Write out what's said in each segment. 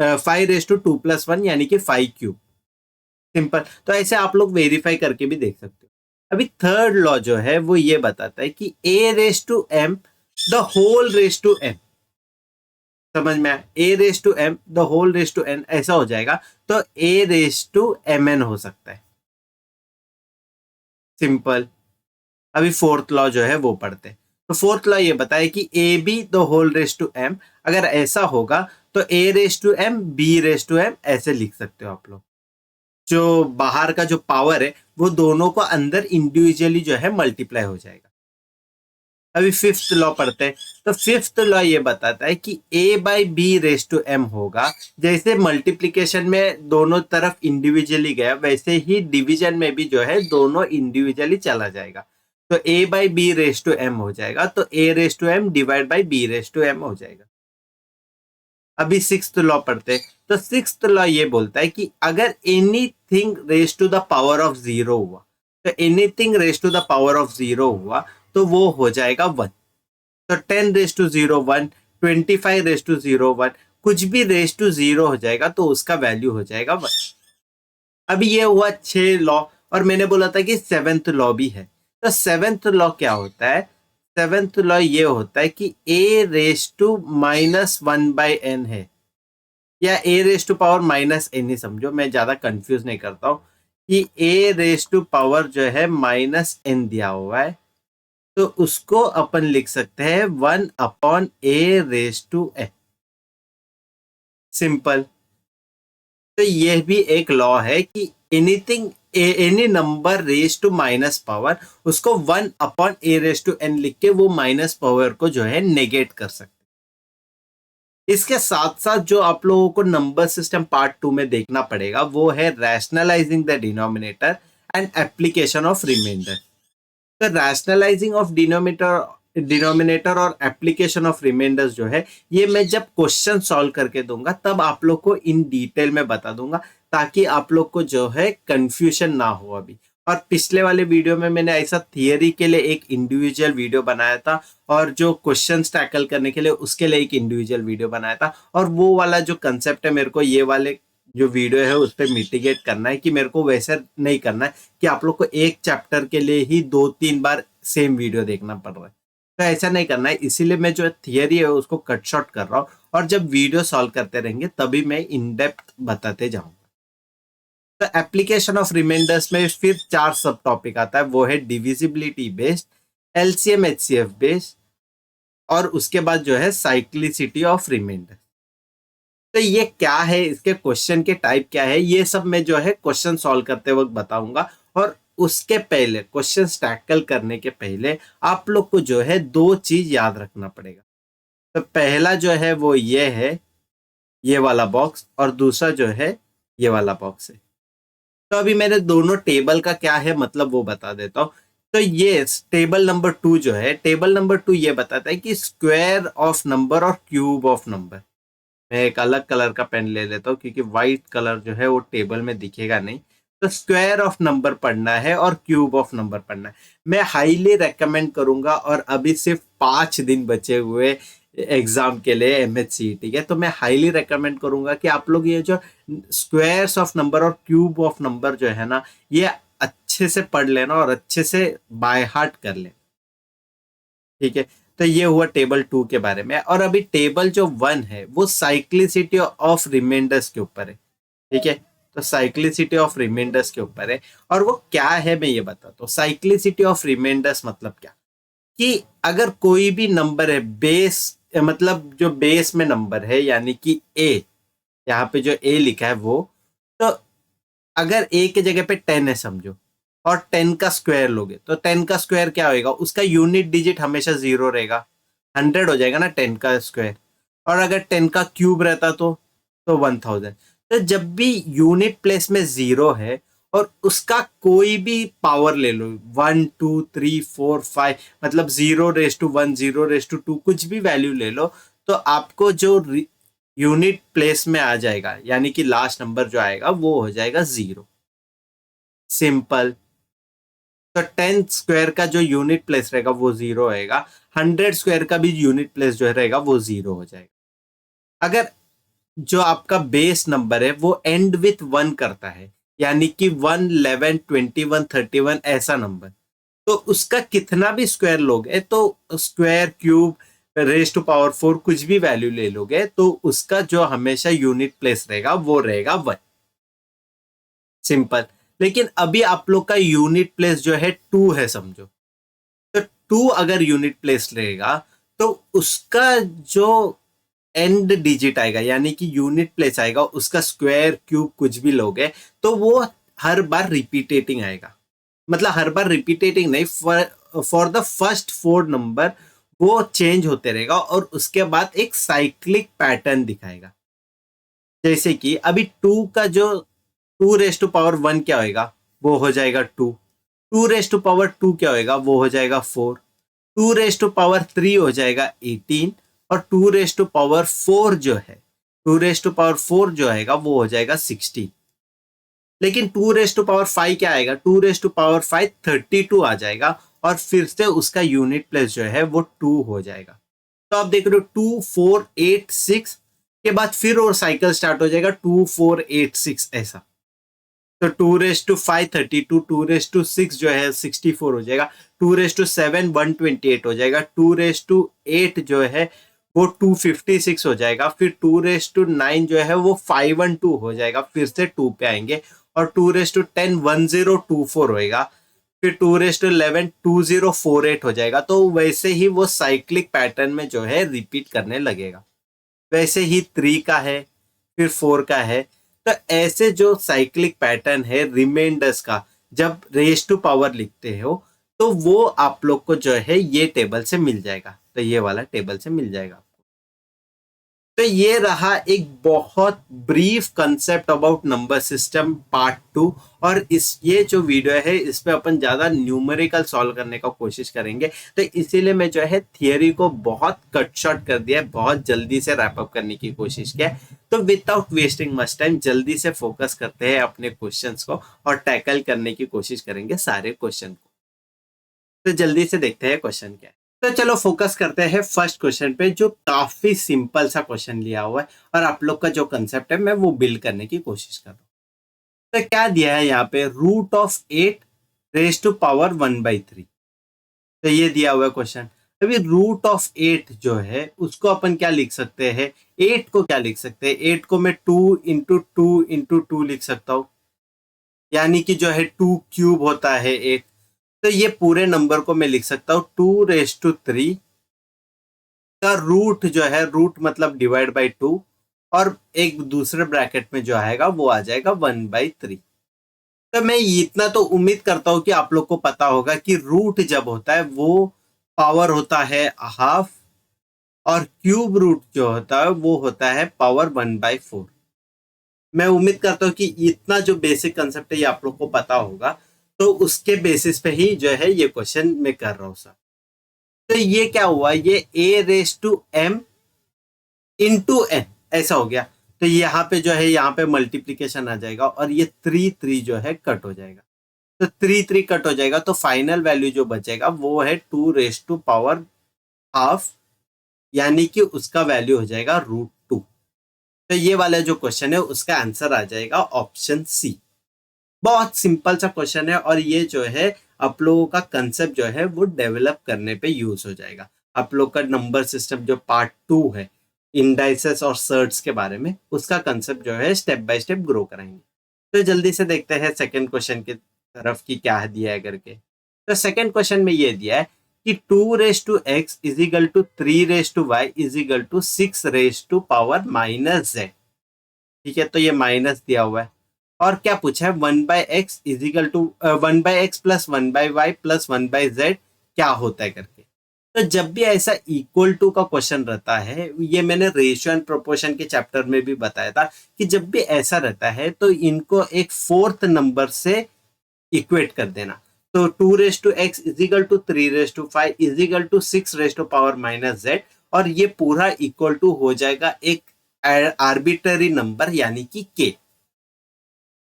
5^2+1 यानी कि 5 cube. Simple. तो ऐसे आप लोग वेरीफाई करके भी देख सकते हो। अभी थर्ड लॉ जो है वो ये बताता है कि a⁻m the whole raise to m, समझ में आया? a⁻m the whole raise to n ऐसा हो जाएगा, तो a⁻mn हो सकता है। सिंपल। अभी फोर्थ लॉ जो है वो पढ़ते हैं। तो फोर्थ लॉ ये बताए कि A B the whole raise to m, अगर ऐसा होगा तो a⁻m b⁻m ऐसे लिख सकते हो आप लोग। जो बाहर का जो पावर है वो दोनों को अंदर इंडिविजुअली जो है मल्टीप्लाई हो जाएगा। अभी फिफ्थ लॉ पढ़ते हैं। तो फिफ्थ लॉ ये बताता है कि a/b⁻m होगा, जैसे मल्टीप्लिकेशन में दोनों तरफ इंडिविजुअली गया वैसे ही डिवीजन में भी जो है दोनों इंडिविजुअली चला जाएगा। तो a/b⁻m हो जाएगा, तो a⁻m डिवाइड बाई b⁻m हो जाएगा। अभी सिक्स्थ लॉ पढ़ते हैं। तो सिक्स्थ लॉ ये बोलता है कि अगर anything raise to the power of zero हुआ, तो anything raise to the power of zero हुआ तो वो हो जाएगा 1। तो 10^0 1, 25^0 1, कुछ भी रेज टू जीरो हो जाएगा तो उसका वैल्यू हो जाएगा 1। अभी ये हुआ 6 लॉ, और मैंने बोला था कि सेवेंथ लॉ भी है। तो सेवेंथ लॉ क्या होता है? सेवेंथ लॉ ये होता है कि a⁻⁻1/n है। या a raise to power minus n ही समझो, मैं ज्यादा कंफ्यूज नहीं करता हूँ कि ए रेस टू पावर जो है माइनस एन दिया हुआ है, तो उसको अपन लिख सकते हैं 1/a⁻⁴ सिंपल। तो यह भी एक लॉ है कि anything any number raise to minus power, उसको 1/a⁻n लिख के वो माइनस पावर को जो है नेगेट कर सकते। इसके साथ साथ जो आप लोगों को नंबर सिस्टम पार्ट 2 में देखना पड़ेगा वो है rationalising the denominator and application of remainder. तो रैशनलाइजिंग ऑफ डिनोमिनेटर और एप्लीकेशन ऑफ रिमाइंडर्स जो है, ये मैं जब क्वेश्चन सॉल्व करके दूंगा तब आप लोग को इन डिटेल में बता दूंगा, ताकि आप लोग को जो है कंफ्यूजन ना हो अभी। और पिछले वाले वीडियो में मैंने ऐसा थियरी के लिए एक इंडिविजुअल वीडियो बनाया था, और जो क्वेश्चंस टैकल करने के लिए उसके लिए एक इंडिविजुअल वीडियो बनाया था, और वो वाला जो कंसेप्ट है मेरे को ये वाले जो वीडियो है उस पर मिटिगेट करना है, कि मेरे को वैसे नहीं करना है कि आप लोग को एक चैप्टर के लिए ही 2-3 बार सेम वीडियो देखना पड़ रहा है। तो ऐसा नहीं करना है, इसीलिए मैं जो थियरी है उसको कट शॉर्ट कर रहा हूँ, और जब वीडियो सॉल्व करते रहेंगे तभी मैं इन डेप्थ बताते जाऊंगा। तो एप्लीकेशन ऑफ रिमाइंडर्स में फिर 4 सब टॉपिक आता है, वो है divisibility based, LCM HCF based, और उसके बाद जो है साइक्लिसिटी ऑफ रिमाइंडर। तो ये क्या है, इसके क्वेश्चन के टाइप क्या है, ये सब मैं जो है क्वेश्चन सॉल्व करते वक्त बताऊंगा। और उसके पहले क्वेश्चन टैकल करने के पहले आप लोग को जो है 2 चीज याद रखना पड़ेगा। तो पहला जो है वो ये है, ये वाला बॉक्स, और दूसरा जो है ये वाला बॉक्स है। तो अभी मैंने दोनों टेबल का क्या है मतलब वो बता देता हूँ। तो ये टेबल नंबर 2 जो है, टेबल नंबर 2 ये बताता है कि स्क्वायर ऑफ नंबर और क्यूब ऑफ नंबर। मैं एक अलग कलर का पेन ले लेता हूँ क्योंकि व्हाइट कलर जो है वो टेबल में दिखेगा नहीं। तो स्क्वायर ऑफ नंबर पढ़ना है और क्यूब ऑफ नंबर पढ़ना है। मैं हाईली रेकमेंड करूंगा, और अभी सिर्फ 5 दिन बचे हुए एग्जाम के लिए MHCET के, तो मैं हाईली रेकमेंड करूंगा कि आप लोग ये जो स्क्वायर्स ऑफ नंबर और क्यूब ऑफ नंबर जो है ना, ये अच्छे से पढ़ लेना और अच्छे से बाय हार्ट कर लेना। ठीक है, तो ये हुआ टेबल 2 के बारे में। और अभी टेबल जो 1 है वो साइक्लिसिटी ऑफ रिमाइंडर्स के ऊपर है। ठीक है, तो साइक्लिसिटी ऑफ रिमाइंडर्स के ऊपर है, और वो क्या है मैं ये बताता हूँ। साइक्लिसिटी ऑफ रिमाइंडर्स मतलब क्या, कि अगर कोई भी नंबर है बेस, मतलब जो बेस में नंबर है, यानी कि ए, यहाँ पे जो ए लिखा है वो, तो अगर ए के जगह पे 10 है समझो, और 10 का स्क्वायर लोगे, तो 10 का स्क्वायर क्या होएगा, उसका यूनिट डिजिट हमेशा 0 रहेगा, 100 हो जाएगा ना 10 का स्क्वायर। और अगर 10 का क्यूब रहता तो 1000। तो जब भी यूनिट प्लेस में 0 है और उसका कोई भी पावर ले लो, 1 2 3 4 5, मतलब 0:1 0:2 कुछ भी वैल्यू ले लो, तो आपको जो यूनिट प्लेस में आ जाएगा, यानी कि लास्ट नंबर जो आएगा वो हो जाएगा 0। सिंपल। तो 10 स्क्वायर का जो यूनिट प्लेस रहेगा वो 0 आएगा, 100 स्क्वायर का भी यूनिट प्लेस जो रहेगा वो 0 हो जाएगा। अगर जो आपका बेस नंबर है वो एंड विथ 1 करता है, यानी कि 1 11 21 31 ऐसा नंबर, तो उसका कितना भी स्क्वायर लोगे, तो square cube raise to power 4 कुछ भी वैल्यू ले लोगे, तो उसका जो हमेशा यूनिट प्लेस रहेगा वो रहेगा 1। सिंपल। लेकिन अभी आप लोग का यूनिट प्लेस जो है 2 है समझो, तो 2 अगर यूनिट प्लेस रहेगा, तो उसका जो एंड डिजिट आएगा, यानी कि यूनिट प्लेस आएगा, उसका स्क्वायर क्यूब कुछ भी लोगे, तो वो हर बार रिपीटेटिंग आएगा। मतलब हर बार रिपीटेटिंग नहीं, फॉर द फर्स्ट 4 नंबर वो चेंज होते रहेगा, और उसके बाद एक साइक्लिक पैटर्न दिखाएगा। जैसे कि अभी 2 का जो 2⁻1 क्या होएगा, वो हो जाएगा 2। 2⁻2 क्या होएगा, वो हो जाएगा 4। 2⁻3 हो जाएगा 18, और 2⁻4 जो है, 2⁻4 जो आएगा वो हो जाएगा 16। लेकिन 2�5 क्या आएगा, 2�5 32 आ जाएगा, और फिर से उसका यूनिट प्लेस जो है वो 2 हो जाएगा। तो आप देख रहे हो 2 4 8 6 के बाद फिर और साइकिल स्टार्ट हो जाएगा 2 4 8 6 ऐसा। तो 2⁵ 32, 2⁶ जो है 64 हो जाएगा, 2�7 128 हो जाएगा, 2⁸ जो है वो 256 हो जाएगा। फिर 2⁹ जो है वो 512 हो जाएगा, फिर से 2 पे आएंगे। और 2⁻10 1024 होएगा। फिर 2⁻11 2048 हो जाएगा। तो वैसे ही वो साइक्लिक पैटर्न में जो है रिपीट करने लगेगा। वैसे ही 3 का है, फिर 4 का है। तो ऐसे जो साइक्लिक पैटर्न है रिमाइंडर्स का, जब रेज टू पावर लिखते हो तो वो आप लोग को जो है ये टेबल से मिल जाएगा। तो ये वाला टेबल से मिल जाएगा। तो ये रहा एक बहुत brief concept about number system part 2। और इस ये जो वीडियो है इस पे अपन ज्यादा न्यूमेरिकल सॉल्व करने का कोशिश करेंगे। तो इसीलिए मैं जो है थियरी को बहुत कट शॉर्ट कर दिया है, बहुत जल्दी से रैप अप करने की कोशिश किया है। तो विदाउट वेस्टिंग मच टाइम जल्दी से फोकस करते हैं अपने क्वेश्चंस को और टैकल करने की कोशिश करेंगे सारे क्वेश्चन को। तो जल्दी से देखते हैं क्वेश्चन क्या है। तो चलो फोकस करते हैं फर्स्ट क्वेश्चन पे, जो काफी सिंपल सा क्वेश्चन लिया हुआ है और आप लोग का जो कंसेप्ट है मैं वो बिल्ड करने की कोशिश कर रहा हूँ। तो क्या दिया है यहाँ पे, √8⁻⁻3। तो ये दिया हुआ है क्वेश्चन। अभी √8 जो है उसको अपन क्या लिख सकते हैं, 8 को क्या लिख सकते हैं, 8 को मैं 2 × 2 × 2 लिख सकता हूँ, यानी कि जो है 2³ होता है 8। तो ये पूरे नंबर को मैं लिख सकता हूँ 2⁻³ का रूट जो है, रूट मतलब डिवाइड बाई 2, और एक दूसरे ब्रैकेट में जो आएगा वो आ जाएगा 1/3। तो मैं इतना तो उम्मीद करता हूं कि आप लोग को पता होगा कि रूट जब होता है वो पावर होता है हाफ, और क्यूब रूट जो होता है वो होता है पावर 1/4। मैं उम्मीद करता हूँ कि इतना जो बेसिक कंसेप्ट है ये आप लोग को पता होगा। तो उसके बेसिस पे ही जो है ये क्वेश्चन मैं कर रहा हूँ सर। तो ये क्या हुआ, ये a⁻m × n ऐसा हो गया। तो यहाँ पे जो है यहाँ पे मल्टीप्लीकेशन आ जाएगा और ये 3 जो है कट हो जाएगा। तो 3 कट हो जाएगा तो फाइनल वैल्यू जो बचेगा वो है 2⁻½ यानी कि उसका वैल्यू हो जाएगा √2। तो ये वाला जो क्वेश्चन है उसका आंसर आ जाएगा ऑप्शन सी। बहुत सिंपल सा क्वेश्चन है और ये जो है आप लोगों का कंसेप्ट जो है वो डेवलप करने पे यूज हो जाएगा। आप लोग का नंबर सिस्टम जो पार्ट 2 है इंडाइसेस और सर्ट्स के बारे में, उसका कंसेप्ट जो है स्टेप बाय स्टेप ग्रो कराएंगे। तो जल्दी से देखते हैं सेकंड क्वेश्चन की तरफ की क्या दिया है करके। तो सेकंड क्वेश्चन में ये दिया है कि 2⁻x = 3⁻y = 6⁻⁻z। ठीक है, तो ये माइनस दिया हुआ है। और क्या पूछा है, 1/x = 1/x + 1/y + 1/z क्या होता है करके। तो जब भी ऐसा इक्वल टू का क्वेश्चन रहता है, ये मैंने रेशियो एंड प्रोपोर्शन के चैप्टर में भी बताया था कि जब भी ऐसा रहता है तो इनको एक फोर्थ नंबर से इक्वेट कर देना। तो 2⁻x = 3⁻5 = 6⁻⁻z, और ये पूरा इक्वल टू हो जाएगा एक आर्बिट्ररी नंबर यानी कि k।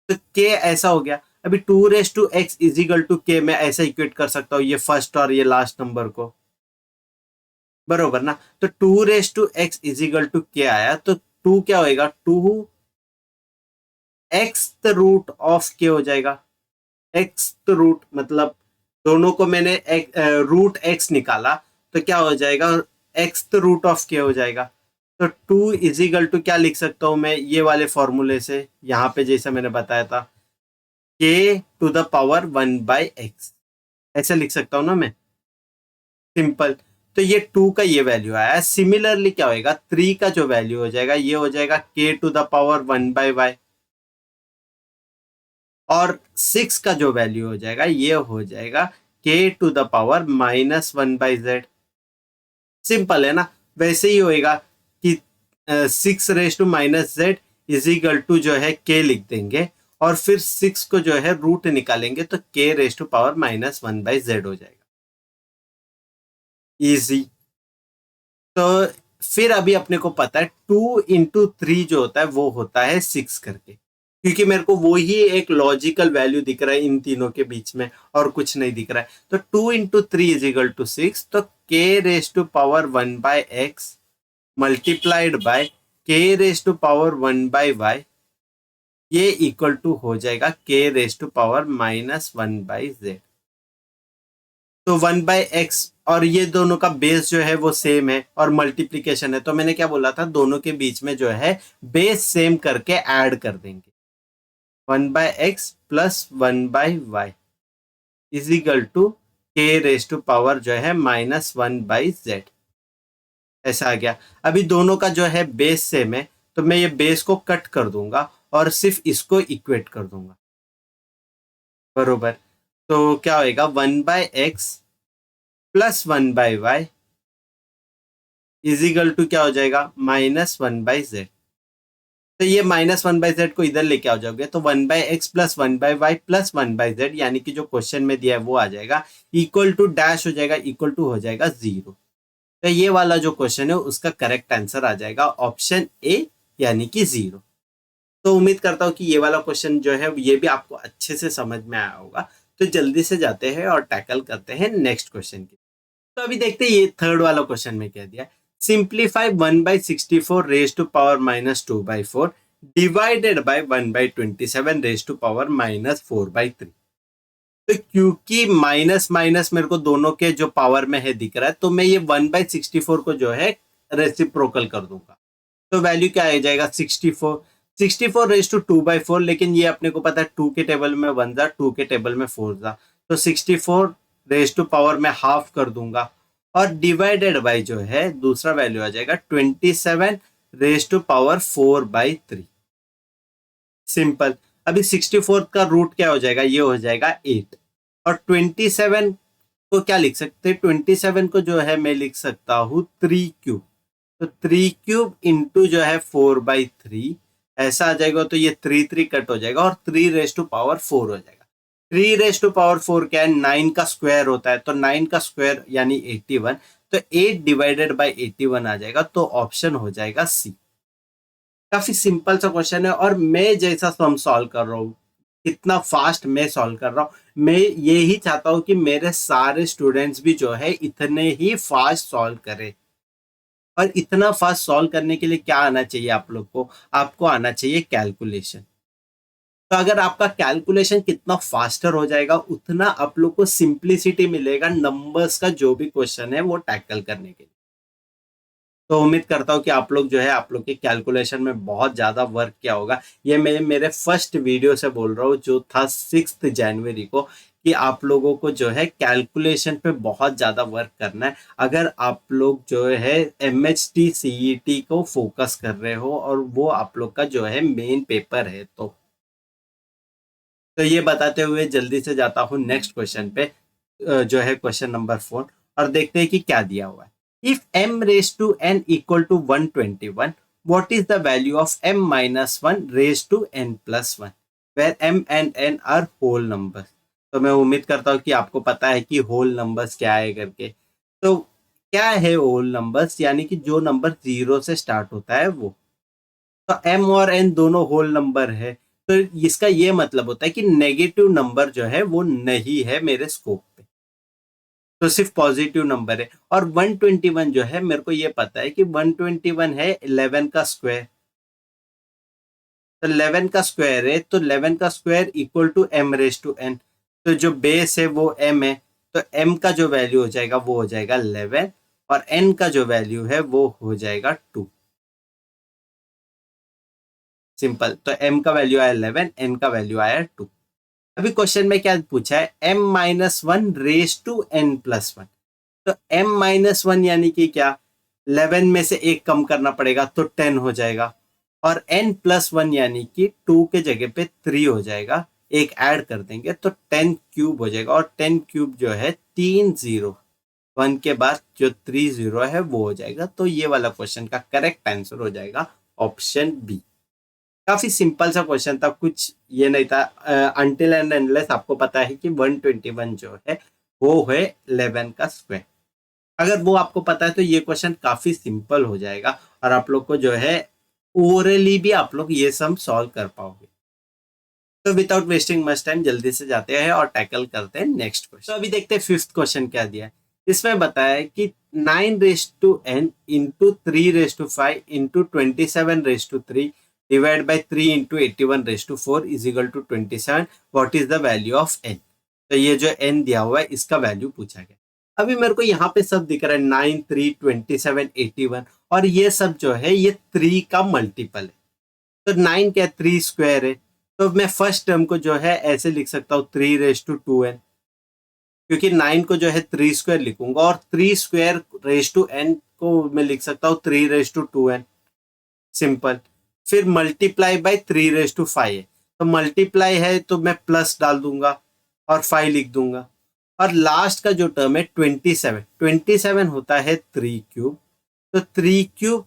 तो k ऐसा हो गया। अभी 2⁻x = k मैं ऐसा इक्वेट कर सकता हूँ ये फर्स्ट और ये लास्ट नंबर को, बरोबर ना। तो 2⁻x = k आया तो 2 क्या होएगा, 2x√k हो जाएगा। x मतलब दोनों को मैंने √x निकाला तो क्या हो जाएगा, x√k हो जाएगा। तो 2 = क्या लिख सकता हूं मैं ये वाले फॉर्मूले से, यहाँ पे जैसे मैंने बताया था k⁻1/x ऐसे लिख सकता हूं ना मैं, सिंपल। तो ये 2 का ये वैल्यू आया। सिमिलरली क्या होएगा, 3 का जो वैल्यू हो जाएगा ये हो जाएगा k⁻1/y, और 6 का जो वैल्यू हो जाएगा ये हो जाएगा k⁻−1/z। सिंपल है ना। वैसे ही होएगा कि 6⁻−z = जो है k लिख देंगे, और फिर 6 को जो है रूट निकालेंगे तो k⁻−1/z हो जाएगा। इजी। तो फिर अभी अपने को पता है 2 × 3 जो होता है वो होता है 6 करके, क्योंकि मेरे को वो ही एक लॉजिकल वैल्यू दिख रहा है इन तीनों के बीच में और कुछ नहीं दिख रहा है। तो 2 × 3 = 6, तो k⁻1/x मल्टीप्लाइड बाय k⁻1/y, ये इक्वल टू हो जाएगा k⁻−1/z। तो 1/x और ये दोनों का बेस जो है वो सेम है और मल्टीप्लीकेशन है, तो मैंने क्या बोला था, दोनों के बीच में जो है बेस सेम करके ऐड कर देंगे। 1/x plus 1/y is equal to k raise to power जो है -1/z, ऐसा आ गया। अभी दोनों का जो है बेस सेम है, तो मैं ये बेस को कट कर दूंगा और सिर्फ इसको इक्वेट कर दूंगा, बरोबर। तो क्या होएगा, 1/x plus 1/y is equal to क्या हो जाएगा, -1/z। तो ये -1/z को इधर लेके आ जाओगे तो 1/x plus 1/y plus 1/z, यानी कि जो क्वेश्चन में दिया है वो आ जाएगा, इक्वल टू डैश हो जाएगा, इक्वल टू हो जाएगा 0। तो ये वाला जो क्वेश्चन है उसका करेक्ट आंसर आ जाएगा ऑप्शन ए, यानी कि 0। तो उम्मीद करता हूँ कि ये वाला क्वेश्चन जो है ये भी आपको अच्छे से समझ में आया होगा। तो जल्दी से जाते हैं और टैकल करते हैं नेक्स्ट क्वेश्चन की। तो अभी देखते हैं ये थर्ड वाला क्वेश्चन में क्या दिया है। Simplify 1/64 raise to power -2/4 divided by 1/27 raise to power -4/3। तो क्योंकि माइनस माइनस मेरे को दोनों के जो पावर में है दिख रहा है, तो मैं ये 1/64 को जो है रेसिप्रोकल कर दूंगा। तो वैल्यू क्या आ जाएगा, 64 रेज टू 2/4, लेकिन ये अपने को पता है 2 के टेबल में 1 था, 2 के टेबल में 4 था, तो 64 रेज टू पावर में हाफ कर दूंगा और डिवाइडेड बाय जो है दूसरा वैल्यू आ जाएगा 27 रेज टू पावर 4/3। सिंपल। अभी 64 का रूट क्या हो जाएगा, ये हो जाएगा 8। और 27 को क्या लिख सकते हैं, 27 को जो है मैं लिख सकता हूँ 3 क्यूब। तो 3 क्यूब इंटू जो है 4/3 ऐसा आ जाएगा, तो ये 3 कट हो जाएगा और 3 रेज टू पावर 4 हो जाएगा। 3 रेज टू पावर 4 क्या है, 9 का स्क्वायर होता है, तो 9 का स्क्वायर यानी 81, तो 8 डिवाइडेड बाय 81 आ जाएगा, तो ऑप्शन हो जाएगा सी। काफी सिंपल सा क्वेश्चन है और मैं जैसा हम सॉल्व कर रहा हूँ, कितना फास्ट मैं सॉल्व कर रहा हूँ, मैं ये ही चाहता हूँ कि मेरे सारे स्टूडेंट्स भी जो है इतने ही फास्ट सॉल्व करें। और इतना फास्ट सॉल्व करने के लिए क्या आना चाहिए आप लोग को, आपको आना चाहिए कैलकुलेशन। तो अगर आपका कैलकुलेशन कितना फास्टर हो जाएगा, उतना आप लोग को सिंप्लिसिटी मिलेगा नंबर्स का जो भी क्वेश्चन है वो टैकल करने के लिए। तो उम्मीद करता हूँ कि आप लोग जो है आप लोग के कैलकुलेशन में बहुत ज़्यादा वर्क किया होगा। ये मैं मेरे फर्स्ट वीडियो से बोल रहा हूँ जो था 6 जनवरी को, कि आप लोगों को जो है कैलकुलेशन पे बहुत ज़्यादा वर्क करना है। अगर आप लोग जो है MHT CET को फोकस कर रहे हो और वो आप लोग का जो है मेन पेपर है, तो ये बताते हुए जल्दी से जाता हूँ नेक्स्ट क्वेश्चन पे, जो है क्वेश्चन नंबर 4, और देखते हैं कि क्या दिया हुआ है। If m raised to n equal to 121, what is the value of m minus 1 raised to n plus 1, where m and n are whole numbers? तो मैं उम्मीद करता हूँ कि आपको पता है कि होल नंबर्स क्या है करके। तो क्या है होल नंबर्स, यानी कि जो नंबर 0 से स्टार्ट होता है वो। तो m और n दोनों होल नंबर है, तो इसका ये मतलब होता है कि नेगेटिव नंबर जो है वो नहीं है मेरे स्कोप पे, तो सिर्फ पॉजिटिव नंबर है। और 121 जो है मेरे को ये पता है कि 121 है 11 का स्क्वायर, तो 11 का स्क्वायर है, तो 11 का square equal to m raise to n। तो जो बेस है वो m है, तो m का जो वैल्यू हो जाएगा वो हो जाएगा 11 और n का जो वैल्यू है वो हो जाएगा 2। सिंपल। तो m का वैल्यू आया 11, n का वैल्यू आया 2। अभी क्वेश्चन में क्या पूछा है, m minus 1 raise to n plus 1। तो m माइनस 1 यानी कि क्या, 11 में से एक कम करना पड़ेगा तो 10 हो जाएगा, और n प्लस 1 यानी कि 2 के जगह पे 3 हो जाएगा, एक ऐड कर देंगे तो 10 क्यूब हो जाएगा। और 10 क्यूब जो है 3 0, 1 के बाद जो 3 0 है वो हो जाएगा। तो ये वाला क्वेश्चन का करेक्ट आंसर हो जाएगा ऑप्शन बी। काफी सिंपल सा क्वेश्चन था, कुछ ये नहीं था, अनटिल एंड अनलेस आपको पता है कि 121 जो है वो है 11 का स्क्वायर। अगर वो आपको पता है तो ये क्वेश्चन काफी सिंपल हो जाएगा और आप लोग को जो है ओरली भी आप लोग ये सम सॉल्व कर पाओगे। तो विदाउट वेस्टिंग मच टाइम जल्दी से जाते हैं और टैकल करते हैं नेक्स्ट क्वेश्चन। तो अभी देखते हैं फिफ्थ क्वेश्चन क्या दिया है। इसमें बताया है कि 9 raise to n into 3 raise to 5 into 27 raise to 3 divide by 3 into 81 raise to 4 is equal to 27, what is the value of n। तो ये जो n दिया हुआ है इसका वैल्यू पूछा गया। अभी मेरे को यहाँ पे सब दिख रहा है 9, 3, 27, 81 और ये सब जो है ये 3 का मल्टीपल है। तो 9 क्या 3 स्क्वायर है, तो मैं फर्स्ट टर्म को जो है ऐसे लिख सकता हूँ 3 रेज टू 2n, क्योंकि 9 को जो है 3 स्क्वायर लिखूंगा और 3 स्क्वायर रेज टू n को मैं लिख सकता हूँ 3 रेज टू 2n, सिंपल। फिर मल्टीप्लाई बाय 3 रेज टू 5 है, तो मल्टीप्लाई है तो मैं प्लस डाल दूंगा और 5 लिख दूंगा। और लास्ट का जो टर्म है 27 होता है 3 क्यूब, तो 3 क्यूब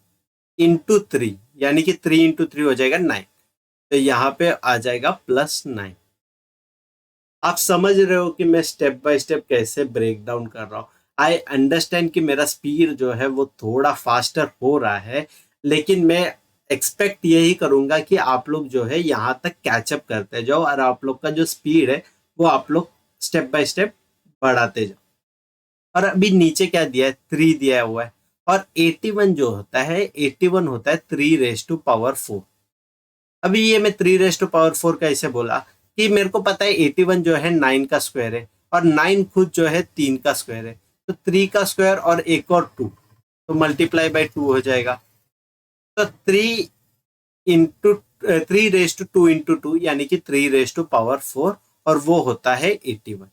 इंटू 3 यानी कि 3 इंटू 3 हो जाएगा 9, तो यहाँ पे आ जाएगा +9। आप समझ रहे हो कि मैं स्टेप बाय स्टेप कैसे ब्रेक डाउन कर रहा हूँ। आई अंडरस्टैंड कि मेरा स्पीड जो है वो थोड़ा फास्टर हो रहा है, लेकिन मैं एक्सपेक्ट यही करूंगा कि आप लोग जो है यहाँ तक कैचअप करते जाओ और आप लोग का जो स्पीड है वो आप लोग स्टेप बाय स्टेप बढ़ाते जाओ। और अभी नीचे क्या दिया है, 3 दिया हुआ है। और 81 जो होता है, 81 होता है 3 रेज टू पावर 4। अभी ये मैं 3 रेज टू पावर 4 कैसे बोला कि मेरे को पता है 81 जो है 9 का स्क्वायर है और 9 खुद जो है 3 का स्क्वायर है, तो 3 का स्क्वायर और एक और 2, तो मल्टीप्लाई बाय 2 हो जाएगा। तो 3 रेज टू 2 यानी कि 3 रेज टू पावर 4 और वो होता है 81।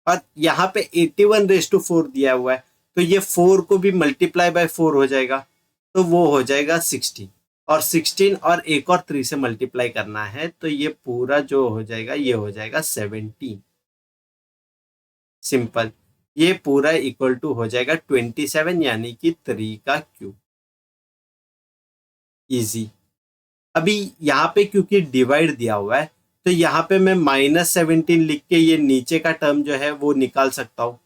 और यहाँ पे 81 रेज टू 4 दिया हुआ है, तो ये 4 को भी मल्टीप्लाई बाय 4 हो जाएगा, तो वो हो जाएगा 16। और 16 और एक और 3 से मल्टीप्लाई करना है, तो ये पूरा जो हो जाएगा ये हो जाएगा 17, सिंपल। ये पूरा इक्वल टू हो जाएगा 27 यानी कि 3 का क्यूब। इजी। अभी यहाँ पे क्योंकि डिवाइड दिया हुआ है, तो यहाँ पे मैं -17 लिख के ये नीचे का टर्म जो है वो निकाल सकता हूँ,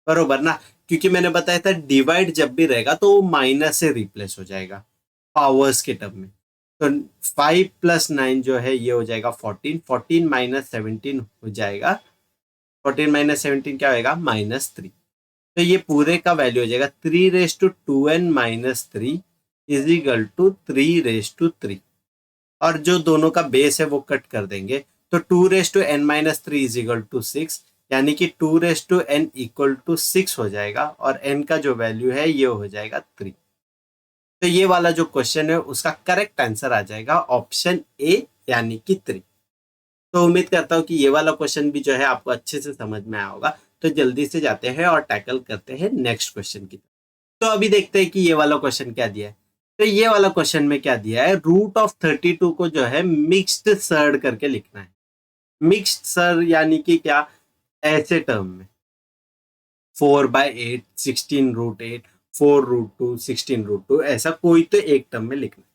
बरोबर ना। क्योंकि मैंने बताया था डिवाइड जब भी रहेगा तो वो माइनस से रिप्लेस हो जाएगा पावर्स के टर्म में। तो 5 + 9 जो है ये हो जाएगा 14, 14 - 17 हो जाएगा, 14 - 17 क्या होगा -3। तो ये पूरे का वैल्यू हो जाएगा 3 raise to 2n - 3 is equal to 3 raise to 3। और जो दोनों का बेस है वो कट कर देंगे, तो 2 raise to n - 3 is equal to 6, यानी कि 2 रेज टू n = 6 हो जाएगा और n का जो वैल्यू है ये हो जाएगा 3। तो ये वाला जो क्वेश्चन है उसका करेक्ट आंसर आ जाएगा ऑप्शन ए यानी कि 3। तो उम्मीद करता हूँ कि ये वाला क्वेश्चन भी जो है आपको अच्छे से समझ में आया होगा। तो जल्दी से जाते हैं और टैकल करते हैं नेक्स्ट क्वेश्चन की। तो अभी देखते हैं कि ये वाला क्वेश्चन क्या दिया है। तो ये वाला क्वेश्चन में क्या दिया है, √32 को जो है मिक्स्ड सर्ड करके लिखना है। मिक्स्ड सर यानी कि क्या, ऐसे टर्म में 4/8, 16√8, 4√2, 16√2, ऐसा कोई तो एक टर्म में लिखना है।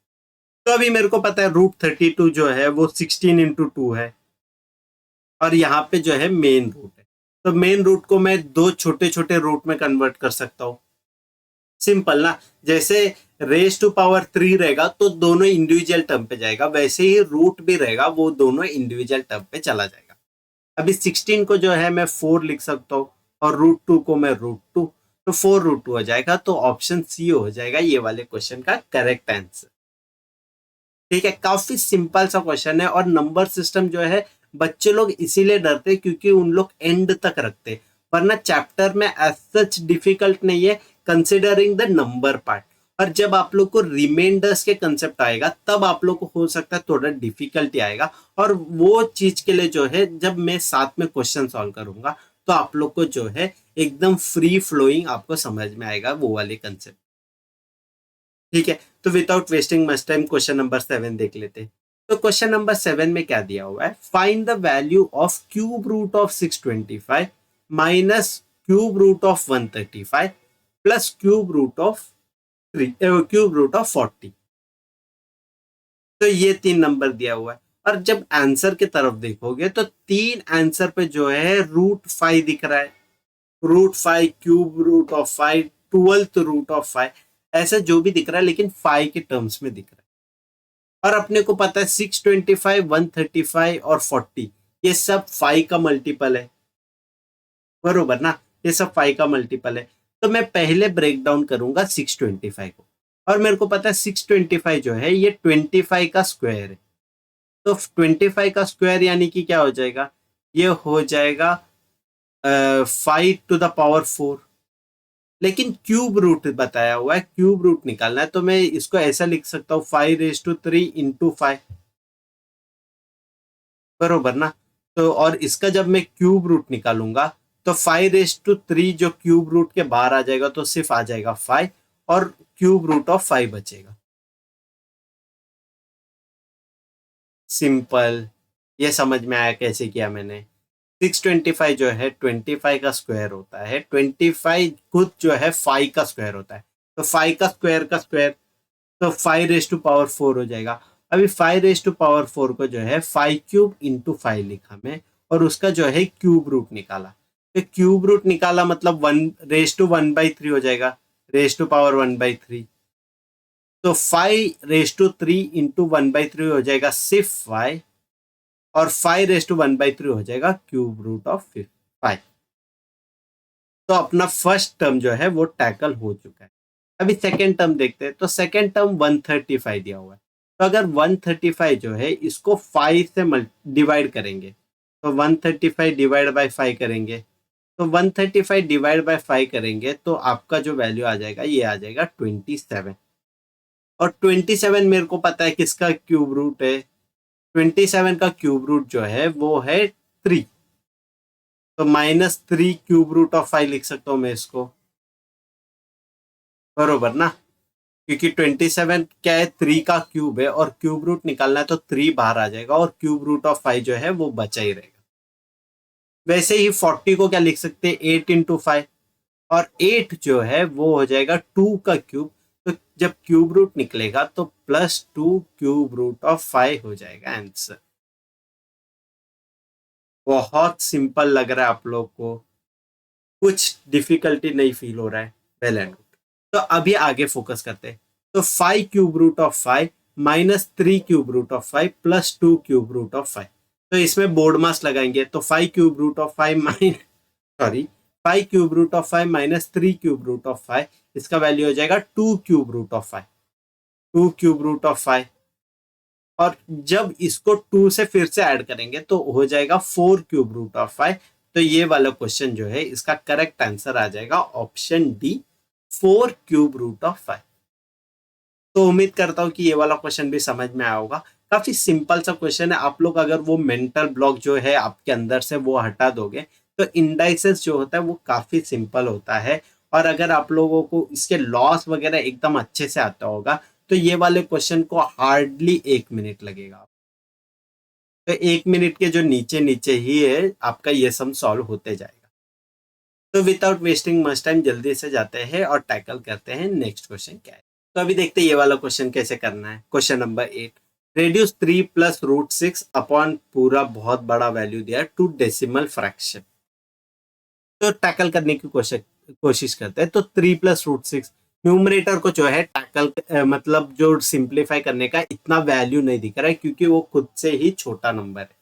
तो अभी मेरे को पता है √32 जो है वो 16 × 2 है और यहाँ पे जो है मेन रूट है, तो मेन रूट को मैं दो छोटे छोटे रूट में कन्वर्ट कर सकता हूँ, सिंपल ना। जैसे रेज टू पावर 3 रहेगा तो दोनों इंडिविजुअल टर्म पे जाएगा, वैसे ही रूट भी रहेगा वो दोनों इंडिविजुअल टर्म पे चला जाएगा। अभी 16 को जो है मैं 4 लिख सकता हूँ और √2 को मैं √2, तो 4√2 हो जाएगा। तो ऑप्शन सी हो जाएगा ये वाले क्वेश्चन का करेक्ट आंसर। ठीक है, काफी सिंपल सा क्वेश्चन है। और नंबर सिस्टम जो है बच्चे लोग इसीलिए डरते क्योंकि उन लोग एंड तक रखते, वरना चैप्टर में एज सच डिफिकल्ट नहीं है कंसिडरिंग द नंबर पार्ट। और जब आप लोग को रिमाइंडर्स के कंसेप्ट आएगा तब आप लोग को हो सकता है थोड़ा डिफिकल्टी आएगा, और वो चीज के लिए जो है जब मैं साथ में क्वेश्चन सॉल्व करूंगा तो आप लोग को जो है एकदम फ्री फ्लोइंग आपको समझ में आएगा वो वाले कंसेप्ट। ठीक है, तो without wasting much time question number 7 देख लेते हैं। तो क्वेश्चन नंबर 7 में क्या दिया हुआ है, find the value of cube root of 625 minus cube root of 135 plus cube root of 40। तो ये 3 नंबर दिया हुआ है और जब आंसर की तरफ देखोगे तो 3 आंसर पे जो है √5 दिख रहा है, √5, क्यूब रूट ऑफ 5, 12th √5, ऐसा जो भी दिख रहा है लेकिन 5 के टर्म्स में दिख रहा है। और अपने को पता है 625, 135 और 40 ये सब 5 का मल्टीपल है, बरोबर ना। ये सब 5 का मल्टीपल है। तो मैं पहले ब्रेक डाउन करूंगा 625 को, और मेरे को पता है 625 जो है ये 25 का स्क्वायर है। तो 25 का स्क्वायर यानी कि क्या हो जाएगा, ये हो जाएगा 5 टू द पावर 4, लेकिन क्यूब रूट बताया हुआ है, क्यूब रूट निकालना है, तो मैं इसको ऐसा लिख सकता हूँ 5⁻³ इंटू 5, बरोबर ना। तो और इसका जब मैं क्यूब रूट निकालूंगा तो 5⁻³ जो क्यूब रूट के बाहर आ जाएगा तो सिर्फ आ जाएगा 5, और क्यूब रूट ऑफ 5 बचेगा। सिंपल, ये समझ में आया कैसे किया मैंने। 625 जो है 25 का स्क्वायर होता है, 25 खुद जो है 5 का स्क्वायर होता है, तो 5 का स्क्वायर तो 5⁻⁴ हो जाएगा। अभी 5⁻⁴ को जो है 5³ इंटू 5 लिखा मैं, और उसका जो है क्यूब रूट निकाला। तो क्यूब रूट निकाला मतलब 1⁻⁴ हो जाएगा, raised to power 1/3। तो 5⁻³ इंटू 1/3 हो जाएगा सिर्फ 5, और 5⁻⁴ हो जाएगा क्यूब रूट ऑफ 5। तो अपना फर्स्ट टर्म जो है वो टैकल हो चुका है। अभी सेकेंड टर्म देखते हैं, तो सेकेंड टर्म 135 दिया हुआ है, तो अगर 135 जो है इसको 5 से डिवाइड करेंगे, तो 135 डिवाइड बाय 5 करेंगे, तो 135 डिवाइड बाय 5 करेंगे तो आपका जो वैल्यू आ जाएगा ये आ जाएगा 27। और 27 मेरे को पता है किसका क्यूब रूट है, 27 का क्यूब रूट जो है वो है 3, तो -3 क्यूब रूट ऑफ 5 लिख सकता हूँ मैं इसको, बरोबर ना। क्योंकि 27 क्या है, 3 का क्यूब है, और क्यूब रूट निकालना है तो 3 बाहर आ जाएगा, और क्यूब रूट ऑफ 5 जो है वो बचा ही रहेगा। वैसे ही 40 को क्या लिख सकते हैं, 8 × 5, और 8 जो है वो हो जाएगा 2 का क्यूब, तो जब क्यूब रूट निकलेगा तो +2 क्यूब रूट ऑफ 5 हो जाएगा आंसर। बहुत सिंपल लग रहा है आप लोग को, कुछ डिफिकल्टी नहीं फील हो रहा है, वेल एंड गुड। तो अभी आगे फोकस करते हैं। तो 5 cube root of 5 -3 cube root of 5 +2 cube root of 5, तो इसमें बोर्ड मास लगाएंगे, तो 5 cube root of 5 sorry 5 cube root of 5 -3 cube root of 5, इसका वैल्यू हो जाएगा 2 cube root of 5, 2 cube root of 5। और जब इसको 2 से फिर से ऐड करेंगे तो हो जाएगा 4 क्यूब रूट ऑफ 5। तो ये वाला क्वेश्चन जो है इसका करेक्ट आंसर आ जाएगा option D, 4 cube root of 5। तो उम्मीद करता हूँ कि ये वाला क्वेश्चन भी समझ में आया होगा। काफी सिंपल सा क्वेश्चन है, आप लोग अगर वो मेंटल ब्लॉक जो है आपके अंदर से वो हटा दोगे तो इंडाइसेस जो होता है वो काफी सिंपल होता है। और अगर आप लोगों को इसके लॉस वगैरह एकदम अच्छे से आता होगा तो ये वाले क्वेश्चन को हार्डली 1 मिनट लगेगा। तो 1 मिनट के जो नीचे नीचे ही है आपका ये सम सॉल्व होते जाएगा। तो विदाउट वेस्टिंग मच टाइम जल्दी से जाते हैं और टैकल करते हैं नेक्स्ट क्वेश्चन क्या है। तो अभी देखते हैं ये वाला क्वेश्चन कैसे करना है। क्वेश्चन नंबर 8, रेड्यूस 3 + √6 अपॉन पूरा बहुत बड़ा वैल्यू दिया टू डेसिमल फ्रैक्शन। तो टैकल करने की कोशिश करते हैं। तो 3 + √6 न्यूमरेटर को जो है टैकल मतलब जो सिंप्लीफाई करने का इतना वैल्यू नहीं दिख रहा है क्योंकि वो खुद से ही छोटा नंबर है।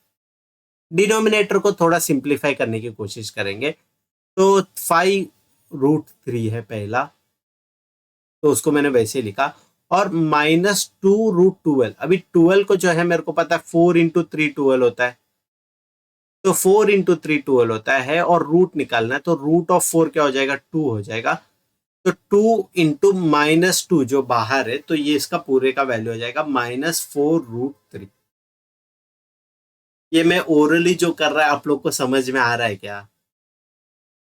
डिनोमिनेटर को थोड़ा सिंप्लीफाई करने की कोशिश करेंगे। तो 5√3 है पहला, तो उसको मैंने वैसे लिखा, और -2√12। अभी 12 को जो है मेरे को पता है 4 × 3 12 होता है, तो 4 × 3 12 होता है, और रूट निकालना है तो √4 क्या हो जाएगा, 2 हो जाएगा। तो 2 × -2 जो बाहर है तो ये इसका पूरे का वैल्यू हो जाएगा -4√3। ये मैं ओरली जो कर रहा है आप लोग को समझ में आ रहा है क्या?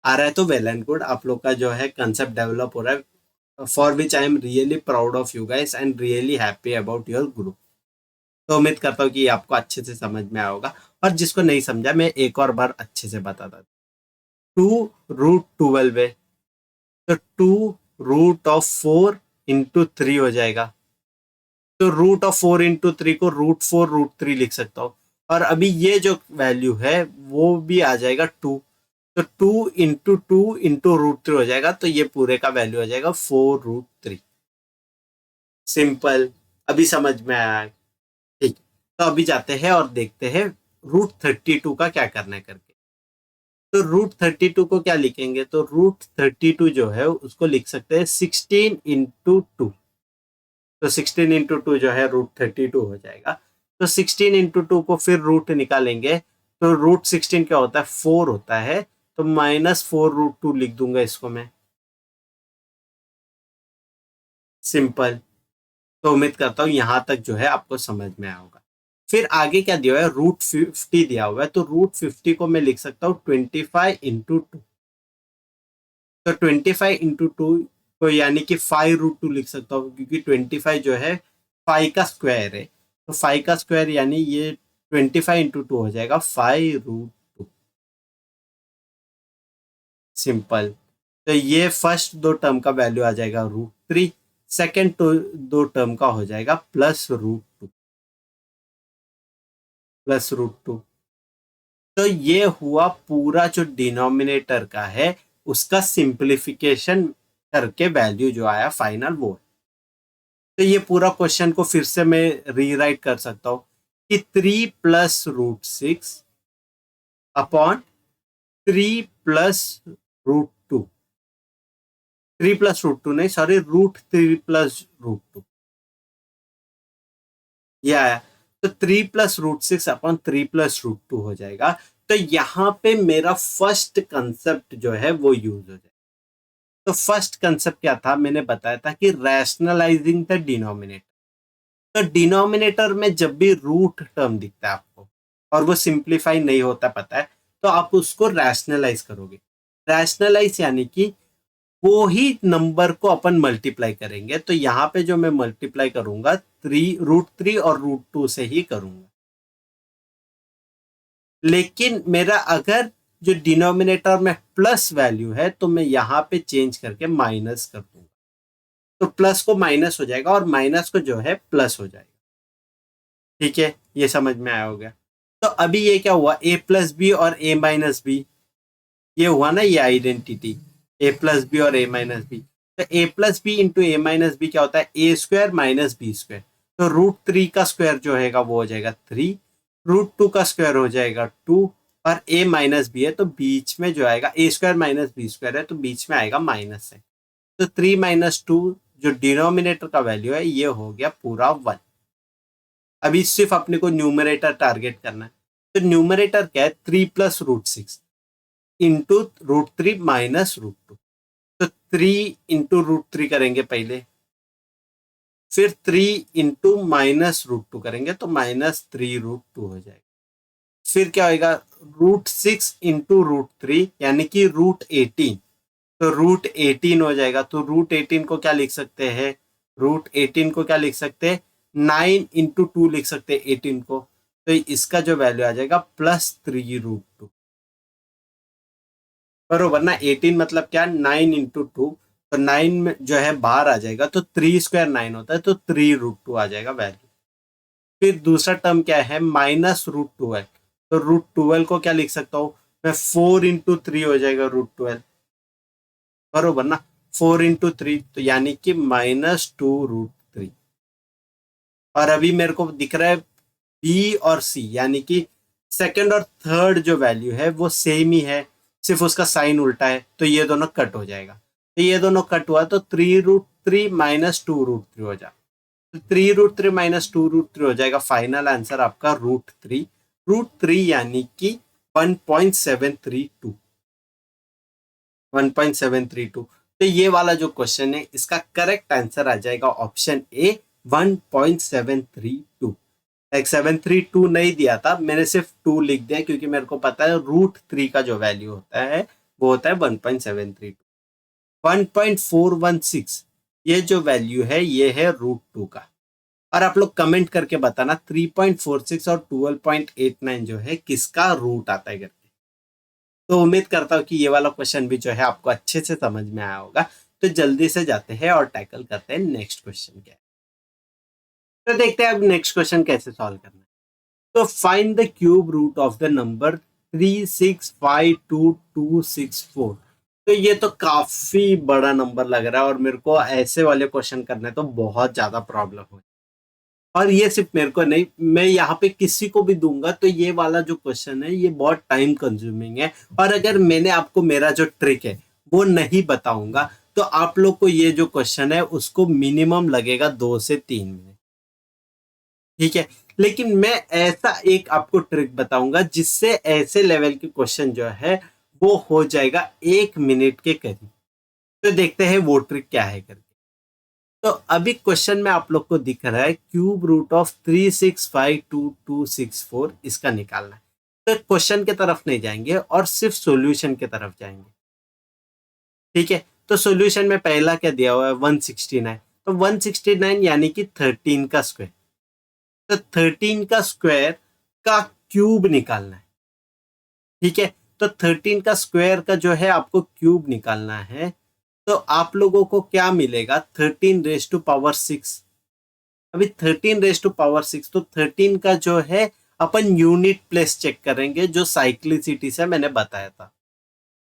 आ रहा है तो वेल एंड गुड, आप लोग का जो है कंसेप्ट डेवलप हो रहा है, for which I am really proud of you guys and really happy about your group. तो उम्मीद करता हूँ कि आपको अच्छे से समझ में आया होगा, और जिसको नहीं समझा मैं एक और बार अच्छे से बताता हूँ। 2√12 है, तो 2√4 × 3 हो जाएगा, तो √4 × 3 को √4√3 लिख सकता हूँ। और अभी ये जो वैल्यू है वो भी आ जाएगा 2, तो 2 × 2 × √3 हो जाएगा, तो ये पूरे का वैल्यू हो जाएगा 4√3। सिंपल, अभी समझ में आया? ठीक, तो अभी जाते हैं और देखते हैं √32 का क्या करना है करके। तो √32 को क्या लिखेंगे, तो √32 जो है उसको लिख सकते हैं 16 × 2, तो 16 × 2 जो है √32 हो जाएगा। तो 16 × 2 को फिर रूट निकालेंगे, तो √16 क्या होता है, 4 होता है, तो -4√2 लिख दूंगा इसको मैं, सिंपल। तो उम्मीद करता हूँ यहाँ तक जो है आपको समझ में आया होगा। फिर आगे क्या दिया हुआ है, √50 दिया हुआ है, तो √50 को मैं लिख सकता हूँ 25 × 2। तो 25 × 2 को यानी कि 5√2 लिख सकता हूँ, क्योंकि 25 जो है 5 का स्क्वायर है, तो 5 का स्क्वायर यानी ये 25 × 2 हो जाएगा 5√2, सिंपल। तो ये फर्स्ट दो टर्म का वैल्यू आ जाएगा √3, सेकेंड दो टर्म का हो जाएगा +√2, +√2। तो ये हुआ पूरा जो डिनोमिनेटर का है उसका सिंप्लीफिकेशन करके वैल्यू जो आया फाइनल वो है। तो ये पूरा क्वेश्चन को फिर से मैं रीराइट कर सकता हूं कि 3 + √6 अपॉन 3 + √2, 3 + √2 नहीं, सॉरी, √3 + √2 ये आया। तो 3 + √6 अपॉन 3 + √2 हो जाएगा। तो यहां पे मेरा फर्स्ट कंसेप्ट जो है वो यूज हो जाएगा। तो फर्स्ट कंसेप्ट क्या था, मैंने बताया था कि रैशनलाइजिंग द डिनोमिनेटर। तो डिनोमिनेटर में जब भी रूट टर्म दिखता है आपको और वो सिंप्लीफाई नहीं होता पता है, तो आप उसको रैशनलाइज करोगे। रैशनलाइज यानी कि वो ही नंबर को अपन मल्टीप्लाई करेंगे। तो यहाँ पे जो मैं मल्टीप्लाई करूंगा √3 और √2 से ही करूंगा। लेकिन मेरा अगर जो डिनोमिनेटर में प्लस वैल्यू है तो मैं यहाँ पे चेंज करके माइनस कर दूंगा, तो प्लस को माइनस हो जाएगा और माइनस को जो है प्लस हो जाएगा। ठीक है, ये समझ में आया होगा। तो अभी ये क्या हुआ, a+b और a-b, ये हुआ ना, ये आइडेंटिटी a+b और a-b। तो a+b इंटू a-b क्या होता है, a² - b²। तो √3 का स्क्वायर जो है वो हो जाएगा 3, √2 का स्क्वायर हो जाएगा 2, और a-b है तो बीच में जो आएगा, a² - b² है तो बीच में आएगा माइनस है। तो 3 - 2 जो डिनोमिनेटर का वैल्यू है ये हो गया पूरा 1। अभी सिर्फ अपने को न्यूमरेटर टारगेट करना है। तो न्यूमरेटर क्या है, 3 + √6 इंटू √3 माइनस √2। तो 3 इंटू √3 करेंगे पहले, फिर 3 इंटू -√2 करेंगे तो -3√2 हो जाएगा। फिर क्या होगा, √6 इंटू √3 यानी कि √18, तो √18 हो जाएगा। तो √18 को क्या लिख सकते हैं, √18 को क्या लिख सकते हैं, 9 इंटू 2 लिख सकते हैं 18 को। तो इसका जो वैल्यू आ जाएगा +3√2, बरोबर ना। 18 मतलब क्या, 9 इंटू 2, तो 9 में जो है बाहर आ जाएगा, तो 3² 9 होता है, तो 3√2 आ जाएगा वैल्यू। फिर दूसरा टर्म क्या है, -√12, तो √12 को क्या लिख सकता हूँ मैं, 4 इंटू 3 हो जाएगा √12, बरोबर ना। 4 इंटू 3 तो यानी कि -2√3। और अभी मेरे को दिख रहा है बी और सी, यानी कि सेकंड और थर्ड जो वैल्यू है वो सेम ही है, सिर्फ उसका साइन उल्टा है, तो ये दोनों कट हो जाएगा। तो ये दोनों कट हुआ तो 3√3 - 2√3 हो जाएगा। तो 3√3 - 2√3 हो जाएगा। फाइनल आंसर आपका √3, √3 यानी कि 1.732, 1.732। तो ये वाला जो क्वेश्चन है इसका करेक्ट आंसर आ जाएगा ऑप्शन ए, 1.732। लाइक 732 नहीं दिया था, मैंने सिर्फ 2 लिख दिया क्योंकि मेरे को पता है √3 का जो वैल्यू होता है वो होता है 1.732। 1.416 ये जो वैल्यू है ये है √2 का। और आप लोग कमेंट करके बताना 3.46 और 12.89 जो है किसका रूट आता है करके। तो उम्मीद करता हूँ कि ये वाला क्वेश्चन भी जो है आपको अच्छे से समझ में आया होगा। तो जल्दी से जाते हैं और टैकल करते हैं नेक्स्ट क्वेश्चन क्या है। तो देखते हैं अब नेक्स्ट क्वेश्चन कैसे सॉल्व करना है। तो find the cube root of the number 3652264। तो ये तो काफी बड़ा नंबर लग रहा है और मेरे को ऐसे वाले क्वेश्चन करने तो बहुत ज्यादा प्रॉब्लम हो। और ये सिर्फ मेरे को नहीं, मैं यहाँ पे किसी को भी दूंगा तो ये वाला जो क्वेश्चन है ये बहुत टाइम कंज्यूमिंग है। और अगर मैंने आपको मेरा जो ट्रिक है वो नहीं बताऊंगा तो आप लोग को ये जो क्वेश्चन है उसको मिनिमम लगेगा 2 से 3 मिनट। ठीक है, लेकिन मैं ऐसा एक आपको ट्रिक बताऊंगा जिससे ऐसे लेवल के क्वेश्चन जो है वो हो जाएगा 1 मिनट के करीब। तो देखते हैं वो ट्रिक क्या है करके। तो अभी क्वेश्चन में आप लोग को दिख रहा है क्यूब रूट ऑफ 3652264 इसका निकालना है। तो क्वेश्चन के तरफ नहीं जाएंगे और सिर्फ सॉल्यूशन के तरफ जाएंगे। ठीक है, तो सॉल्यूशन में पहला क्या दिया हुआ है 169। तो 169 यानी कि 13 का स्क्वायर। तो 13 का स्क्वायर का क्यूब निकालना है। ठीक है, तो 13 का स्क्वायर का जो है आपको क्यूब निकालना है। तो आप लोगों को क्या मिलेगा 13 रेज़ टू पावर 6। अभी 13 रेज़ टू पावर 6, तो 13 का जो है अपन यूनिट प्लेस चेक करेंगे जो साइक्लिसिटी से मैंने बताया था।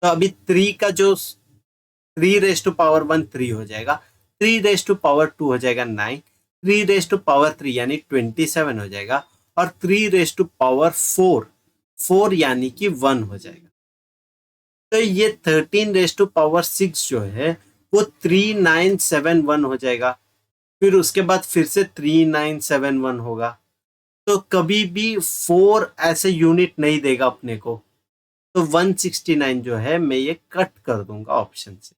तो अभी 3 का जो 3 रेज़ टू पावर 1 3 हो जाएगा, 3 रेज़ टू पावर 2 हो जाएगा 9, 3 रेज़ टू पावर 3 यानी 27 हो जाएगा, और 3 रेज़ टू पावर 4 4 यानी कि 1 हो जाएगा। तो ये 13 रेज़ टू पावर 6 जो है वो 3971 हो जाएगा। फिर उसके बाद फिर से 3971 होगा। तो कभी भी 4 ऐसे यूनिट नहीं देगा अपने को। तो 169 जो है मैं ये कट कर दूंगा ऑप्शन से।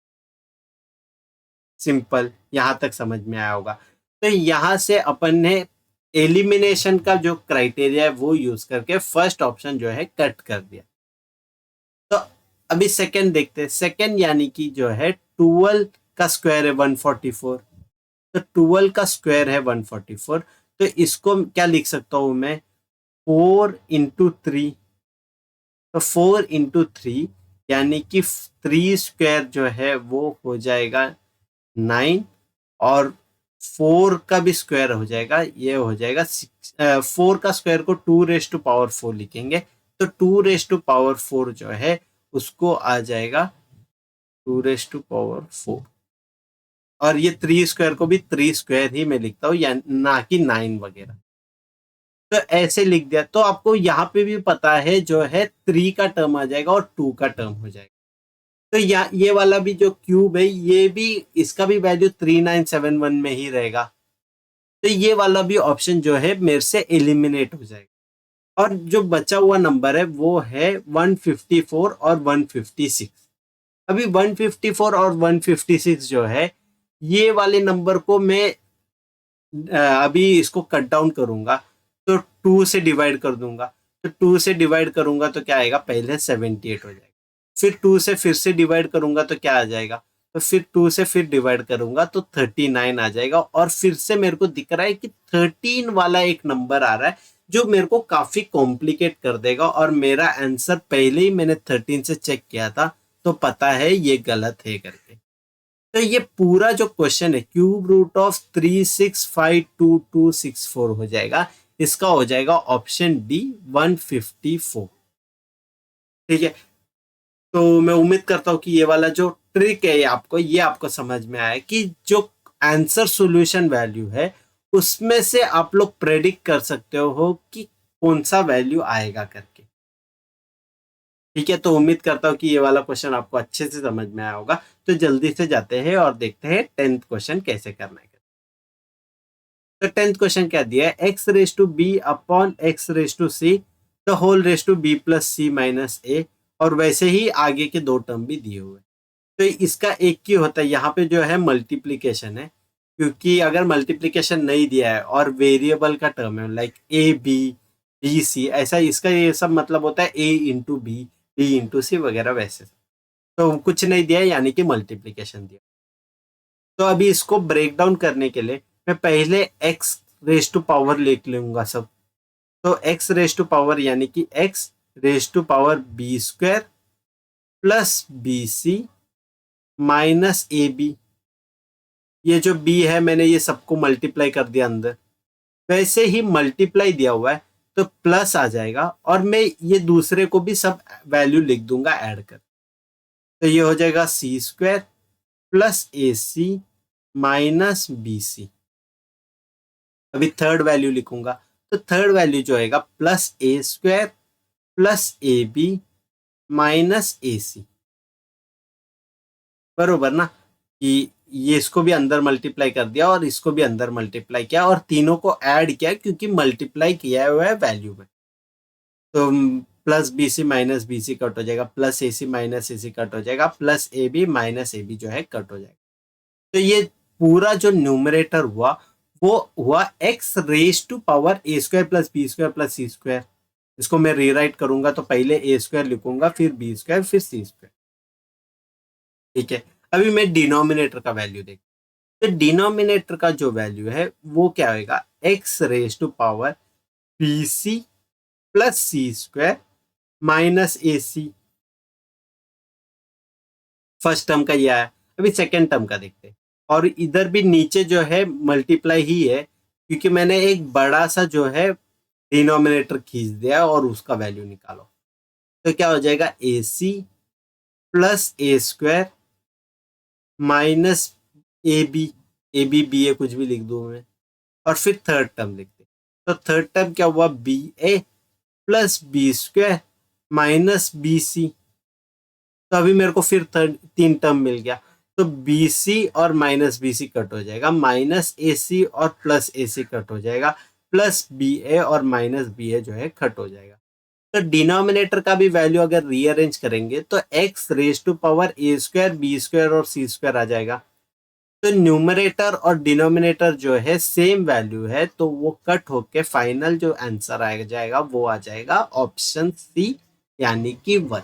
सिंपल, यहां तक समझ में आया होगा। तो यहां से अपन ने एलिमिनेशन का जो क्राइटेरिया है वो यूज करके फर्स्ट ऑप्शन जो है कट कर दिया। तो अभी सेकंड देखते हैं। सेकंड यानी कि जो है 12 का स्क्वायर है 144। तो 12 का स्क्वायर है 144। तो इसको क्या लिख सकता हूं मैं 4 × 3। तो 4 × 3 यानी कि 3 स्क्वायर जो है वो हो जाएगा 9, और 4 का भी स्क्वायर हो जाएगा, ये हो जाएगा 6। 4 का स्क्वायर को 2 रेज़ टू पावर 4 लिखेंगे। तो 2 रेज़ टू पावर 4 जो है उसको आ जाएगा 2 रेज़ टू पावर 4। और ये 3 स्क्वायर को भी 3 स्क्वायर ही मैं लिखता हूँ, या ना कि 9 वगैरह। तो ऐसे लिख दिया। तो आपको यहाँ पे भी पता है जो है 3 का टर्म आ जाएगा और 2 का टर्म हो जाएगा। तो ये वाला भी जो क्यूब है ये भी, इसका भी वैल्यू 3971 में ही रहेगा। तो ये वाला भी ऑप्शन जो है मेरे से एलिमिनेट हो जाएगा। और जो बचा हुआ नंबर है वो है 154 और 156। अभी 154 और 156 जो है ये वाले नंबर को मैं अभी इसको कट डाउन करूंगा। तो 2 से डिवाइड कर दूंगा। तो 2 से डिवाइड करूंगा तो क्या आएगा, पहले 78 हो जाएगा। फिर 2 से फिर से डिवाइड करूंगा तो क्या आ जाएगा, तो फिर 2 से फिर डिवाइड करूंगा तो 39 आ जाएगा। और फिर से मेरे को दिख रहा है कि 13 वाला एक नंबर आ रहा है जो मेरे को काफी कॉम्प्लिकेट कर देगा। और मेरा आंसर पहले ही मैंने 13 से चेक किया था, तो पता है ये गलत है करके। तो ये पूरा जो क्वेश्चन है क्यूब रूट ऑफ 3652264 हो जाएगा। इसका हो जाएगा ऑप्शन डी 154। ठीक है, तो मैं उम्मीद करता हूं कि ये वाला जो ट्रिक है ये आपको समझ में आया कि जो आंसर सॉल्यूशन वैल्यू है उसमें से आप लोग प्रेडिक्ट कर सकते हो कि कौन सा वैल्यू आएगा करके। ठीक है, तो उम्मीद करता हूँ कि ये वाला क्वेश्चन आपको अच्छे से समझ में आया होगा। तो जल्दी से जाते हैं और देखते हैं 10th क्वेश्चन कैसे करना है। तो 10th क्वेश्चन क्या दिया है, x raise to b upon x raise to c the whole raise to b plus c minus a. और वैसे ही आगे के 2 टर्म भी दिए हुए। तो इसका एक ही होता है, यहाँ पे जो है मल्टीप्लीकेशन है। क्योंकि अगर मल्टीप्लीकेशन नहीं दिया है और वेरिएबल का टर्म है like A B B C, ऐसा इसका ये सब मतलब होता है A into B B into C वगैरह वैसे। तो कुछ नहीं दिया है यानी कि मल्टीप्लीकेशन दिया। तो अभी इसको ब्रेक डाउन करने के लिए मैं पहले एक्स रेज टू पावर लिख लूंगा सब। तो एक्स रेज टू पावर यानी कि X raise to power B square plus B C minus A B. ये जो बी है मैंने ये सबको मल्टीप्लाई कर दिया अंदर, वैसे ही मल्टीप्लाई दिया हुआ है तो प्लस आ जाएगा। और मैं ये दूसरे को भी सब वैल्यू लिख दूंगा ऐड कर। तो ये हो जाएगा सी स्क्वायर प्लस ए सी माइनस बी सी। अभी थर्ड वैल्यू लिखूंगा। तो थर्ड वैल्यू जो आएगा plus a square plus A B minus A c. बरोबर ना, कि ये इसको भी अंदर मल्टीप्लाई कर दिया और इसको भी अंदर मल्टीप्लाई किया और तीनों को ऐड किया क्योंकि मल्टीप्लाई किया हुआ है वैल्यू में। तो plus B C minus B C cut हो जाएगा, प्लस ए सी माइनस ए सी कट हो जाएगा, plus A B minus A B जो है कट हो जाएगा। तो ये पूरा जो न्यूमरेटर हुआ वो हुआ X raise to power A square plus B square plus C square. इसको मैं रीराइट करूंगा तो पहले ए स्क्वायर लिखूंगा, फिर बी स्क्वायर, फिर सी स्क्वायर। ठीक है, अभी मैं डिनोमिनेटर का वैल्यू देख, तो डिनोमिनेटर का जो वैल्यू है वो क्या होगा, X raise to power B C plus C square minus A C. First term का ये आया। अभी सेकेंड टर्म का देखते हैं, और इधर भी नीचे जो है मल्टीप्लाई ही है, क्योंकि मैंने एक बड़ा सा जो है डिनोमिनेटर खींच दिया और उसका वैल्यू निकालो। तो क्या हो जाएगा, a c plus a square minus A B b a कुछ भी लिख दूं मैं, और फिर थर्ड टर्म लिखते। तो थर्ड टर्म क्या हुआ, b a plus B square minus B c. तो अभी मेरे को फिर तीन टर्म मिल गया। तो बी सी और माइनस बी सी कट हो जाएगा, माइनस ए सी और प्लस ए सी कट हो जाएगा, प्लस बी ए और माइनस बी ए जो है कट हो जाएगा। तो डिनोमिनेटर का भी वैल्यू अगर रीअरेंज करेंगे तो X raise to power A square B square और सी स्क्वायर आ जाएगा। तो न्यूमरेटर और डिनोमिनेटर जो है सेम वैल्यू है, तो वो कट होके फाइनल जो आंसर आ जाएगा वो आ जाएगा ऑप्शन सी, यानी कि 1।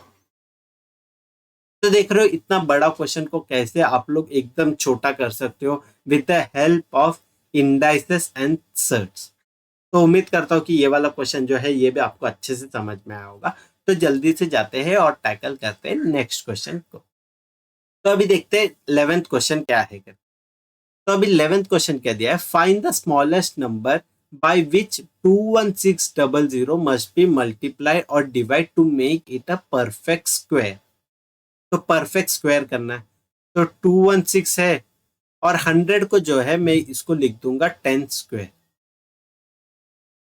तो देख रहे हो इतना बड़ा क्वेश्चन को कैसे आप लोग एकदम छोटा कर सकते हो with the help of indices and surds. तो उम्मीद करता हूँ कि ये वाला क्वेश्चन जो है ये भी आपको अच्छे से समझ में आया होगा। तो जल्दी से जाते हैं और टैकल करते हैं नेक्स्ट क्वेश्चन को। तो अभी देखते हैं 11th क्वेश्चन क्या है। तो अभी 11th क्वेश्चन क्या दिया है, find the smallest number by which 21600 must be multiply और divide to make it a perfect square. तो परफेक्ट स्क्वायर करना है, तो 216 है और 100 को जो है मैं इसको लिख दूंगा 10 स्क्वायर,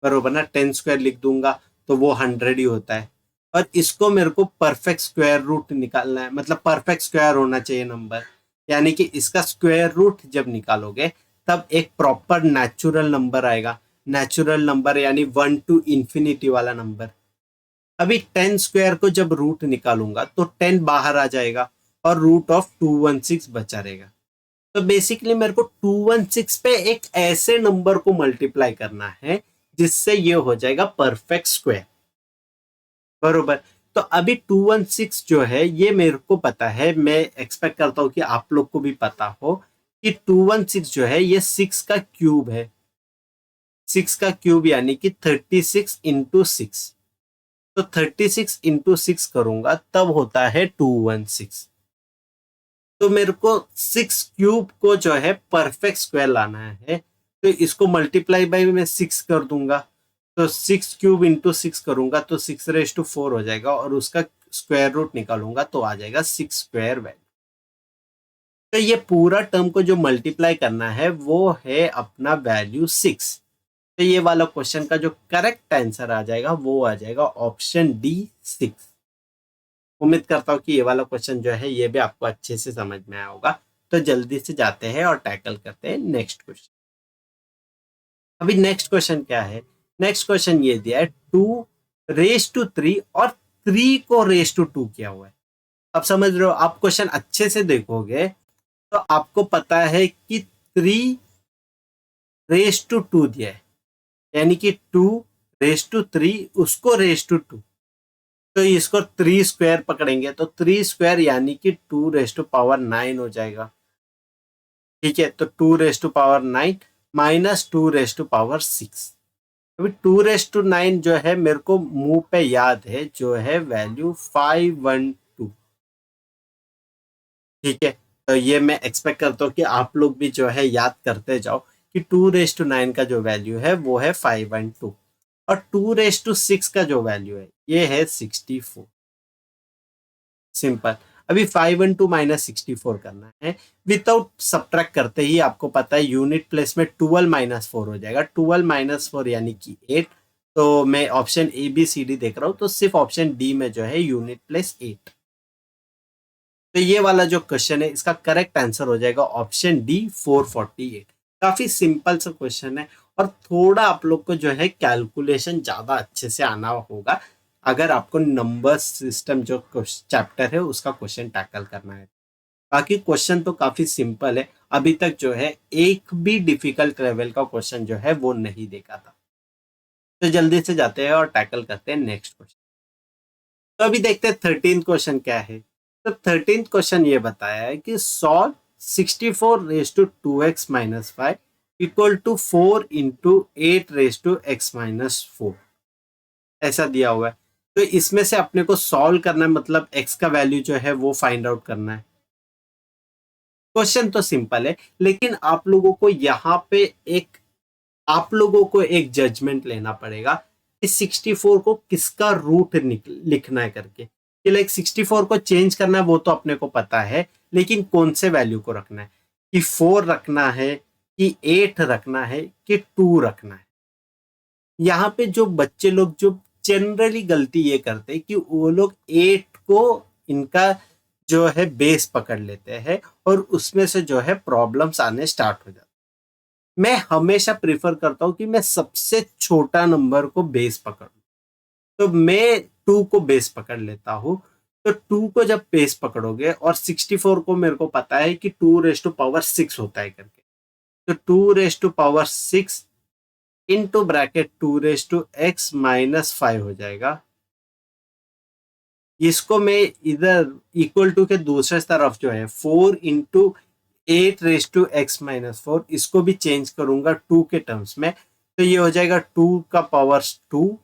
बरोबर ना, 10 स्क्वायर लिख दूंगा तो वो 100 ही होता है। और इसको मेरे को परफेक्ट स्क्वायर रूट निकालना है, मतलब परफेक्ट स्क्वायर होना चाहिए नंबर, यानी कि इसका स्क्वायर रूट जब निकालोगे तब एक प्रॉपर नेचुरल नंबर आएगा। नेचुरल नंबर यानी 1 टू इंफिनिटी वाला नंबर। अभी 10 स्क्वायर को जब रूट निकालूंगा तो 10 बाहर आ जाएगा और रूट ऑफ 216 बचा रहेगा। तो बेसिकली मेरे को 216 पे एक ऐसे नंबर को मल्टीप्लाई करना है जिससे ये हो जाएगा परफेक्ट स्क्वायर, बरोबर। तो अभी 216 जो है ये मेरे को पता है, मैं एक्सपेक्ट करता हूं कि आप लोग को भी पता हो कि 216 जो है ये 6 का क्यूब है। 6 का क्यूब यानी कि 36 इंटू 6। तो 36 इंटू 6 करूंगा तब होता है 216। तो मेरे को 6 क्यूब को जो है परफेक्ट स्क्वायर लाना है, तो इसको मल्टीप्लाई बाई मैं 6 कर दूंगा। तो 6 क्यूब इंटू 6 करूंगा तो 6⁴ हो जाएगा और उसका स्क्वायर रूट निकालूंगा तो आ जाएगा 6 स्क्वायर वैल्यू। तो ये पूरा टर्म को जो मल्टीप्लाई करना है वो है अपना वैल्यू 6। तो ये वाला क्वेश्चन का जो करेक्ट आंसर आ जाएगा वो आ जाएगा ऑप्शन डी 6। उम्मीद करता हूँ कि ये वाला क्वेश्चन जो है ये भी आपको अच्छे से समझ में आया होगा। तो जल्दी से जाते हैं और टैकल करते हैं नेक्स्ट क्वेश्चन। अभी नेक्स्ट क्वेश्चन क्या है, नेक्स्ट क्वेश्चन ये दिया है 2⁻³ और 3 को ⁻² किया हुआ है। अब समझ रहे हो, आप क्वेश्चन अच्छे से देखोगे तो आपको पता है कि 3⁻² दिया है, यानी कि 2⁻³ उसको ⁻²। तो इसको 3 स्क्वायर पकड़ेंगे तो 3 स्क्वायर यानी कि 2⁻9 हो जाएगा। ठीक है, तो 2⁻9 माइनस 2⁻6। अभी 2⁻9 जो है मेरे को मुंह पे याद है, जो है वैल्यू 512। ठीक है, तो ये मैं एक्सपेक्ट करता हूँ कि आप लोग भी जो है याद करते जाओ कि 2⁻9 का जो वैल्यू है वो है 512 और 2⁻6 का जो वैल्यू है ये है 64। सिंपल। अभी 512 माइनस 64 करना है, विदाउट सब्ट्रैक्ट करते ही आपको पता है यूनिट प्लेस में 12 - 4 हो जाएगा। 12 - 4 यानी कि 8। तो मैं option A B C D देख रहा हूँ तो सिर्फ ऑप्शन डी में जो है यूनिट प्लेस 8। तो ये वाला जो क्वेश्चन है इसका करेक्ट आंसर हो जाएगा ऑप्शन डी 448। काफी सिंपल सा क्वेश्चन है और थोड़ा आप लोग को जो है कैलकुलेशन ज्यादा अच्छे से आना होगा अगर आपको नंबर सिस्टम जो चैप्टर है उसका क्वेश्चन टैकल करना है। बाकी क्वेश्चन तो काफी सिंपल है, अभी तक जो है एक भी डिफिकल्ट लेवल का क्वेश्चन जो है वो नहीं देखा था। तो जल्दी से जाते हैं और टैकल करते हैं नेक्स्ट क्वेश्चन। तो अभी देखते हैं 13th क्वेश्चन क्या है। तो 13th क्वेश्चन ये बताया है कि solve 64 raise to 2x minus 5 equal to 4 into 8 raise to x minus 4, ऐसा दिया हुआ है। तो इसमें से अपने को सॉल्व करना है, मतलब x का वैल्यू जो है वो फाइंड आउट करना है। क्वेश्चन तो सिंपल है, लेकिन आप लोगों को यहाँ पे एक जजमेंट लेना पड़ेगा कि 64 को किसका रूट लिखना है करके। कि लाइक 64 को चेंज करना है वो तो अपने को पता है, लेकिन कौन से वैल्यू को रखना है, कि 4 रखना है, कि 8 रखना है, कि 2 रखना है। यहाँ पे जो बच्चे लोग जो जनरली गलती ये करते हैं कि वो लोग 8 को इनका जो है बेस पकड़ लेते हैं और उसमें से जो है प्रॉब्लम्स आने स्टार्ट हो जाते। मैं हमेशा प्रिफर करता हूं कि मैं सबसे छोटा नंबर को बेस पकड़ूं। तो मैं 2 को बेस पकड़ लेता हूं। तो 2 को जब बेस पकड़ोगे और 64 को मेरे को पता है कि 2 रेज टू पावर 6 होता है करके, तो 2 raise to power 6 into bracket 2 raise to X minus 5 हो जाएगा। इसको मैं इधर इक्वल टू के दूसरे तरफ जो है 4 into 8 raise to X minus 4, इसको भी चेंज करूंगा 2 के टर्म्स में। तो ये हो जाएगा 2 का पावर 2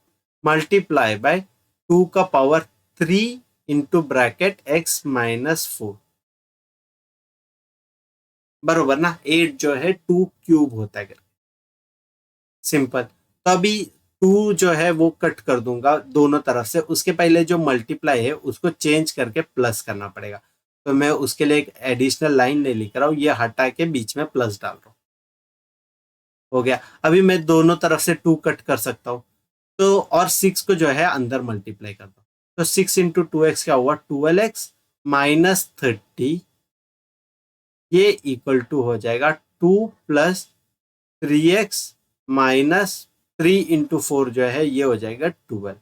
मल्टीप्लाई बाय 2 का power 3 into bracket x minus 4, बरोबर ना। 8 जो है 2 क्यूब होता है, सिंपल। तो अभी 2 जो है वो कट कर दूंगा दोनों तरफ से, उसके पहले जो मल्टीप्लाई है उसको चेंज करके प्लस करना पड़ेगा। तो मैं उसके लिए एक एडिशनल लाइन नहीं लिख रहा हूँ, ये हटा के बीच में प्लस डाल रहा हूँ। हो गया। अभी मैं दोनों तरफ से 2 कट कर सकता हूँ, तो और 6 को जो है अंदर मल्टीप्लाई करता हूँ। तो 6 इंटू 2x क्या हुआ, 12x माइनस 30, ये इक्वल टू हो जाएगा 2 प्लस 3x माइनस 3 इंटू 4 जो है ये हो जाएगा 12।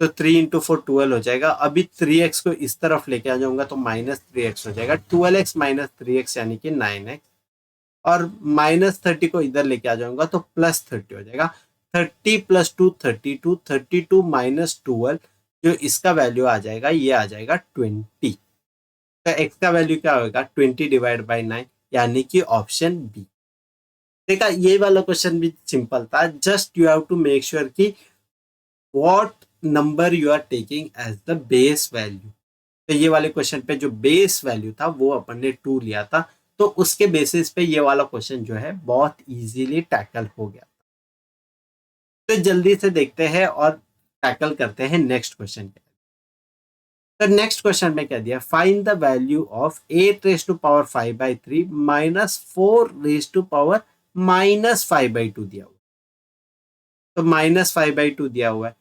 तो 3 इंटू 4 12 हो जाएगा। अभी 3x को इस तरफ लेके आ जाऊंगा तो माइनस 3x हो जाएगा। 12x माइनस 3x यानी कि 9x, और माइनस 30 को इधर लेके आ जाऊंगा तो प्लस 30 हो जाएगा। 30 प्लस 2 32, 32 माइनस 12, जो इसका वैल्यू आ जाएगा ये आ जाएगा 20। तो x का वैल्यू क्या होगा, 20 डिवाइड बाई 9, यानी कि ऑप्शन बी। देखा, ये वाला क्वेश्चन भी सिंपल था, just you have to make sure कि what number you are taking as the base value. तो ये वाले क्वेश्चन पे जो बेस वैल्यू था वो अपन ने 2 लिया था, तो उसके बेसिस पे ये वाला क्वेश्चन जो है बहुत इजीली टैकल हो गया। तो जल्दी से देखते हैं और टैकल करते हैं नेक्स्ट क्वेश्चन। तो नेक्स्ट क्वेश्चन में क्या दिया, find the value of 8 raise to power 5/3 minus 4 raise to power minus 5/2 दिया हुआ। तो माइनस 5/2 दिया हुआ है,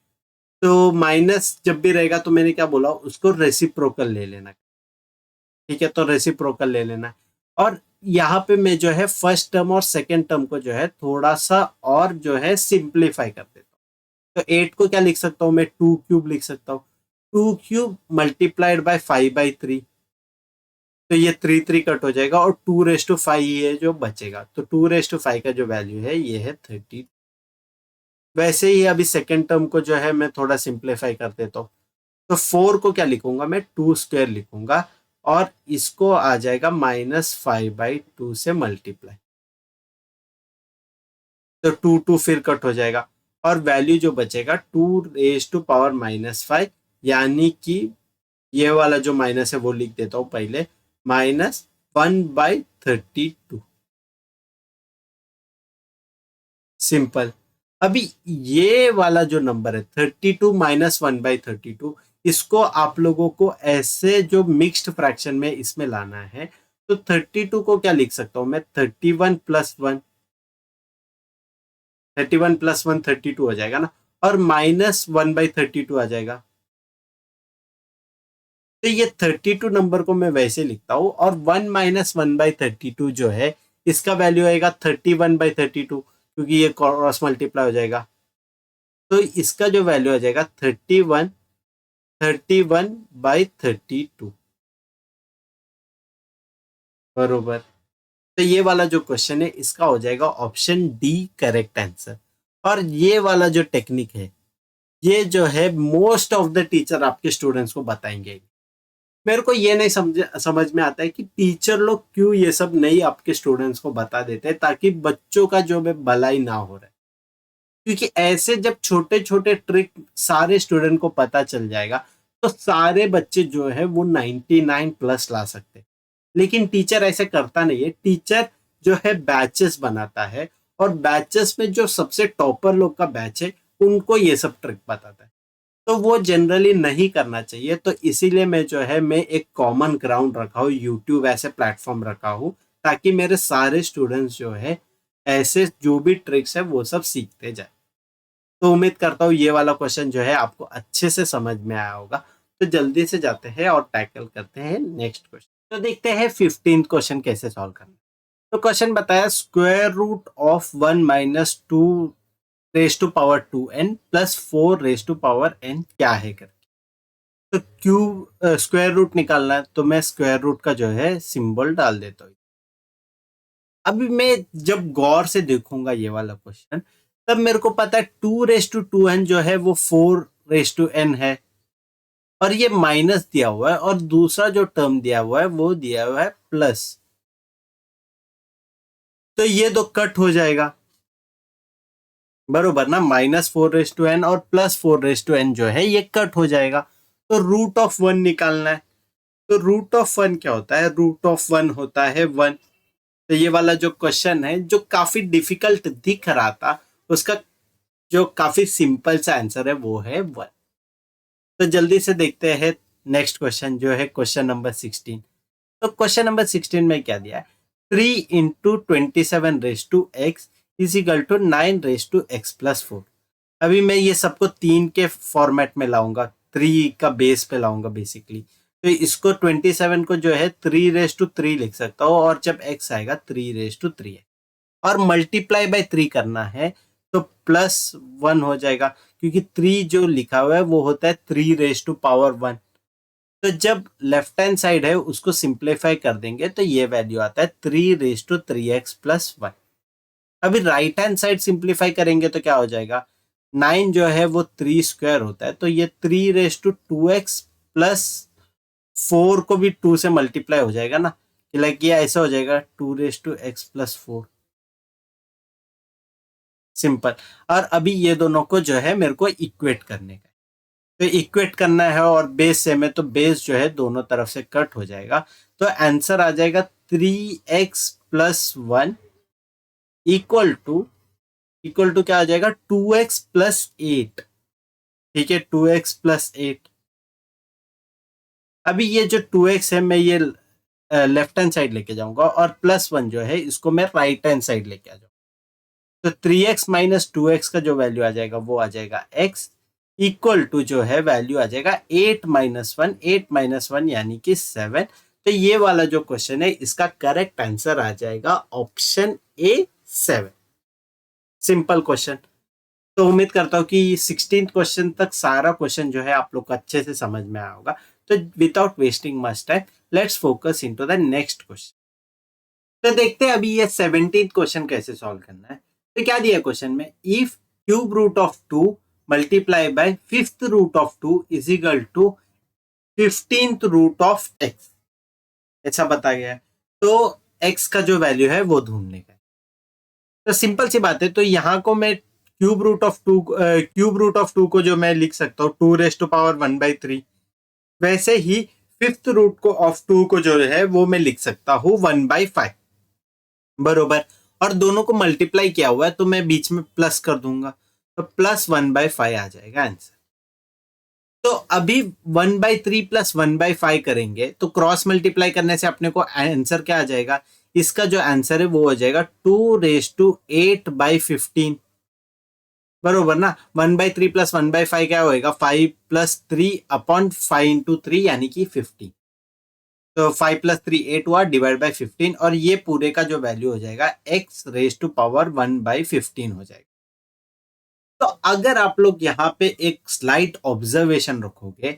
तो माइनस जब भी रहेगा तो मैंने क्या बोला, उसको रेसिप्रोकल ले लेना। ठीक है, तो रेसिप्रोकल ले लेना है। और यहाँ पे मैं जो है फर्स्ट टर्म और सेकेंड टर्म को जो है थोड़ा सा और जो है सिंप्लीफाई कर देता हूँ। तो 8 को क्या लिख सकता हूँ मैं, 2 क्यूब लिख सकता हूँ। 2 क्यूब मल्टीप्लाइड बाय 5/3, तो ये 3 कट हो जाएगा और 2 रेज टू 5 ही है जो बचेगा। तो 2 रेज टू 5 का जो वैल्यू है ये है 30। वैसे ही अभी सेकेंड टर्म को जो है मैं थोड़ा सिंप्लीफाई कर देता हूँ। तो 4 को क्या लिखूंगा मैं, 2 स्क्वायर लिखूंगा, और इसको आ जाएगा -5/2 से मल्टीप्लाई। तो 2 फिर कट हो जाएगा और वैल्यू जो बचेगा 2 रेज टू पावर -5, यानी कि ये वाला जो माइनस है वो लिख देता हूं पहले, -1/32। सिंपल। अभी ये वाला जो नंबर है 32 माइनस 1/32, इसको आप लोगों को ऐसे जो मिक्स्ड फ्रैक्शन में इसमें लाना है। तो 32 को क्या लिख सकता हूं मैं, 31 प्लस 1 32 हो जाएगा ना, और -1/32 आ जाएगा। तो ये 32 नंबर को मैं वैसे लिखता हूं, और 1 माइनस 1/32 जो है इसका वैल्यू आएगा 31/32, क्योंकि ये क्रॉस मल्टीप्लाई हो जाएगा। तो इसका जो वैल्यू आ जाएगा 31 बरोबर। तो ये वाला जो क्वेश्चन है इसका हो जाएगा ऑप्शन डी करेक्ट आंसर। और ये वाला जो टेक्निक है ये जो है मोस्ट ऑफ द टीचर आपके स्टूडेंट्स को बताएंगे। मेरे को ये नहीं समझ में आता है कि टीचर लोग क्यों ये सब नहीं आपके स्टूडेंट्स को बता देते हैं ताकि बच्चों का जो है भलाई ना हो रहा है। क्योंकि ऐसे जब छोटे छोटे ट्रिक सारे स्टूडेंट को पता चल जाएगा तो सारे बच्चे जो है वो 99 प्लस ला सकते हैं। लेकिन टीचर ऐसे करता नहीं है। टीचर जो है बैचेस बनाता है और बैचेस में जो सबसे टॉपर लोग का बैच है उनको ये सब ट्रिक बताता है। तो वो जनरली नहीं करना चाहिए। तो इसीलिए मैं एक कॉमन ग्राउंड रखा हूँ, यूट्यूब ऐसे प्लेटफॉर्म रखा हूँ ताकि मेरे सारे स्टूडेंट्स जो है ऐसे जो भी ट्रिक्स है वो सब सीखते जाए। तो उम्मीद करता हूँ ये वाला क्वेश्चन जो है आपको अच्छे से समझ में आया होगा। तो जल्दी से जाते हैं और टैकल करते हैं नेक्स्ट क्वेश्चन। तो देखते हैं 15th क्वेश्चन कैसे सॉल्व करना। तो क्वेश्चन बताया square root of 1 - 2 raise to power 2n plus 4 raise to power n क्या है करके। तो क्यूब स्क्वायर रूट निकालना है तो मैं स्क्वायर रूट का जो है सिंबल डाल देता हूँ। अभी मैं जब गौर से देखूंगा ये वाला क्वेश्चन तब मेरे को पता है 2 रेज टू 2n जो है वो 4 रेज टू n है और ये माइनस दिया हुआ है और दूसरा जो टर्म दिया हुआ है वो दिया हुआ है प्लस। तो ये दो कट हो जाएगा बरोबर ना। -4 रेज टू n और +4 रेज टू n जो है ये कट हो जाएगा। तो रूट ऑफ 1 निकालना है। तो रूट ऑफ 1 क्या होता है? रूट ऑफ 1 होता है 1। तो ये वाला जो क्वेश्चन है जो काफी डिफिकल्ट दिख रहा था उसका जो काफी सिंपल सा आंसर है वो है 1। तो जल्दी से देखते हैं नेक्स्ट क्वेश्चन जो है क्वेश्चन नंबर 16। तो क्वेश्चन नंबर 16 में क्या दिया है? 3 × 27 raise to x is equal to 9 raise to x + 4। अभी मैं ये सबको 3 के फॉर्मेट में लाऊंगा, 3 का बेस पे लाऊंगा बेसिकली। तो इसको 27 को जो है 3 रेज टू 3 लिख सकता हूँ और जब x आएगा 3 रेज टू 3 है और मल्टीप्लाई बाय 3 करना है तो +1 हो जाएगा क्योंकि 3 जो लिखा हुआ है वो होता है 3 रेज टू पावर 1। तो जब लेफ्ट हैंड साइड है उसको सिंप्लीफाई कर देंगे तो ये वैल्यू आता है 3 रेज टू 3x + 1। अभी राइट हैंड साइड सिंप्लीफाई करेंगे तो क्या हो जाएगा? 9 जो है वो 3 स्क्वायर होता है तो ये 3 रेज टू 2x + 4 को भी 2 से मल्टीप्लाई हो जाएगा ना। लाइक ये ऐसा हो जाएगा 2 रेज टू x + 4 सिंपल। और अभी ये दोनों को जो है मेरे को इक्वेट करने का। तो इक्वेट करना है और बेस सेम है तो बेस जो है दोनों तरफ से कट हो जाएगा। तो आंसर आ जाएगा 3x + 1 इक्वल टू क्या आ जाएगा? 2x + 8। ठीक है, 2x + 8। अभी ये जो 2x है मैं ये लेफ्ट हैंड साइड लेके जाऊंगा और +1 जो है इसको मैं राइट हैंड साइड लेके आ जाऊंगा। तो 3x - 2x का जो वैल्यू आ जाएगा वो आ जाएगा x इक्वल टू जो है वैल्यू आ जाएगा 8 - 1 यानी कि 7। तो ये वाला जो क्वेश्चन है इसका करेक्ट आंसर आ जाएगा ऑप्शन ए 7। Simple question. तो उम्मीद करता हूँ कि 16th क्वेश्चन तक सारा क्वेश्चन जो है आप लोग को अच्छे से समझ में आया होगा। तो without wasting much time let's focus into the next question. तो देखते हैं अभी ये 17th क्वेश्चन कैसे सॉल्व करना है। तो क्या दिया क्वेश्चन में? If cube root of 2 multiply by 5th root of 2 is equal to 15th root of x, ऐसा बताया गया है। तो x का जो वैल्यू है वो ढूंढने का है। तो सिंपल सी बात है। तो यहाँ को मैं क्यूब रूट ऑफ टू को जो मैं लिख सकता हूँ 2 रेज टू पावर 1/3। वैसे ही 5th रूट को ऑफ 2 को जो है वो मैं लिख सकता हूँ 1/5 बरोबर। और दोनों को मल्टीप्लाई किया हुआ है तो मैं बीच में प्लस कर दूंगा तो +1/5 आ जाएगा आंसर। तो अभी 1/3 +1/5 करेंगे तो क्रॉस मल्टीप्लाई करने से अपने को आंसर क्या आ जाएगा? इसका जो आंसर है वो हो जाएगा 2 रेज टू 8/15 बरोबर ना। 1/3 +1/5 क्या होएगा? 5 + 3/5 × 3 यानी कि 15। तो 5 + 3 8 हुआ डिवाइड बाय 15 और ये पूरे का जो वैल्यू हो जाएगा x रेज टू पावर 1/15 हो जाएगा। तो अगर आप लोग यहाँ पे एक स्लाइट ऑब्जर्वेशन रखोगे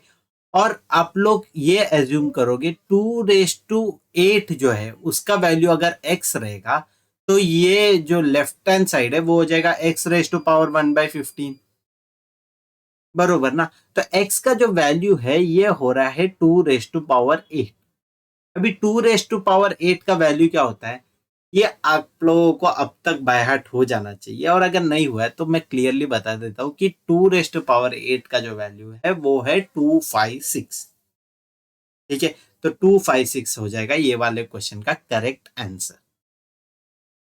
और आप लोग ये एज्यूम करोगे 2 रेस टू 8 जो है उसका वैल्यू अगर x रहेगा, तो ये जो लेफ्ट हैंड साइड है वो हो जाएगा x⁻1/15, बरोबर ना। तो x का जो वैल्यू है ये हो रहा है 2 रेस टू 8। अभी 2 रेस टू 8 का वैल्यू क्या होता है, ये आप लोगों को अब तक बाय हार्ट हो जाना चाहिए, और अगर नहीं हुआ है तो मैं क्लियरली बता देता हूँ कि 2 रेस टू 8 का जो वैल्यू है वो है 256। ठीक है, तो 256 हो जाएगा ये वाले क्वेश्चन का करेक्ट आंसर।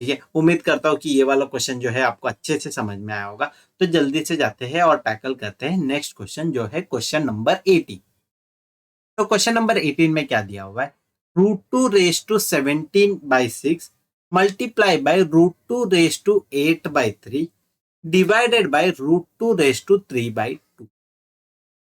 ठीक है, उम्मीद करता हूँ कि ये वाला क्वेश्चन जो है आपको अच्छे से समझ में आया होगा। तो जल्दी से जाते हैं और टैकल करते हैं नेक्स्ट क्वेश्चन, जो है क्वेश्चन नंबर 18। तो क्वेश्चन नंबर 18 में क्या दिया हुआ है, √2 raise to 17/6 multiply by √2 raise to 8/3 divided by √2 raise to 3/2।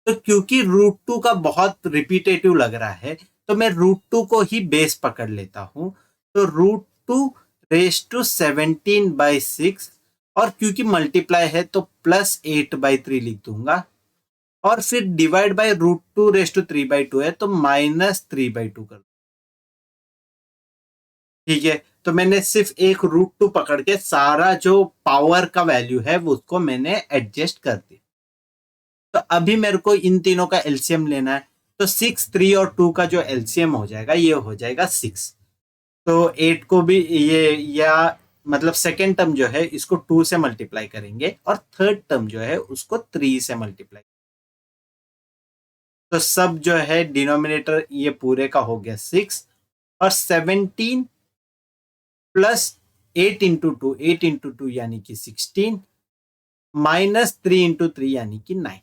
तो क्योंकि √2 का बहुत रिपीटेटिव लग रहा है, तो मैं √2 को ही बेस पकड़ लेता हूं। तो √2 रेस टू 17/6, और क्योंकि मल्टीप्लाई है तो +8/3 लिख दूंगा, और फिर डिवाइड बाय √2 रेस टू 3/2 है तो -3/2 कर। ठीक है, तो मैंने सिर्फ एक √2 पकड़ के सारा जो पावर का वैल्यू है वो उसको मैंने एडजस्ट कर दिया। तो अभी मेरे को इन तीनों का एलसीएम लेना है। तो 6, 3 और 2 का जो एलसीएम हो जाएगा ये हो जाएगा 6। तो 8 को भी ये, या मतलब सेकेंड टर्म जो है इसको 2 से मल्टीप्लाई करेंगे और थर्ड टर्म जो है उसको 3 से मल्टीप्लाई। तो सब जो है डिनोमिनेटर ये पूरे का हो गया 6, और 17 प्लस 8 इंटू 2, 8 इंटू 2 यानी कि 16, -3 इंटू 3 यानी कि 9।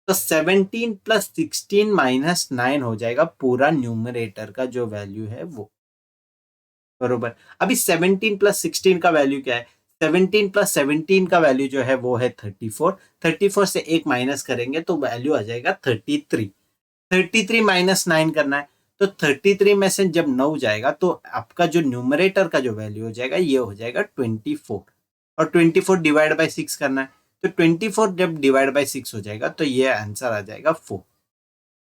तो 17 प्लस 16 -9 हो जाएगा पूरा न्यूमरेटर का जो वैल्यू है वो, बरोबर। अभी 17 प्लस 16 का वैल्यू क्या है, 17 प्लस 17 का वैल्यू जो है वो है 34। 34 से एक माइनस करेंगे तो वैल्यू आ जाएगा 33। 33 -9 करना है, तो 33 में से जब 9 जाएगा तो आपका जो न्यूमरेटर का जो वैल्यू हो जाएगा ये हो जाएगा 24, और 24 डिवाइड बाई 6 करना है। तो 24 जब डिवाइड बाई 6 हो जाएगा तो ये आंसर आ जाएगा 4।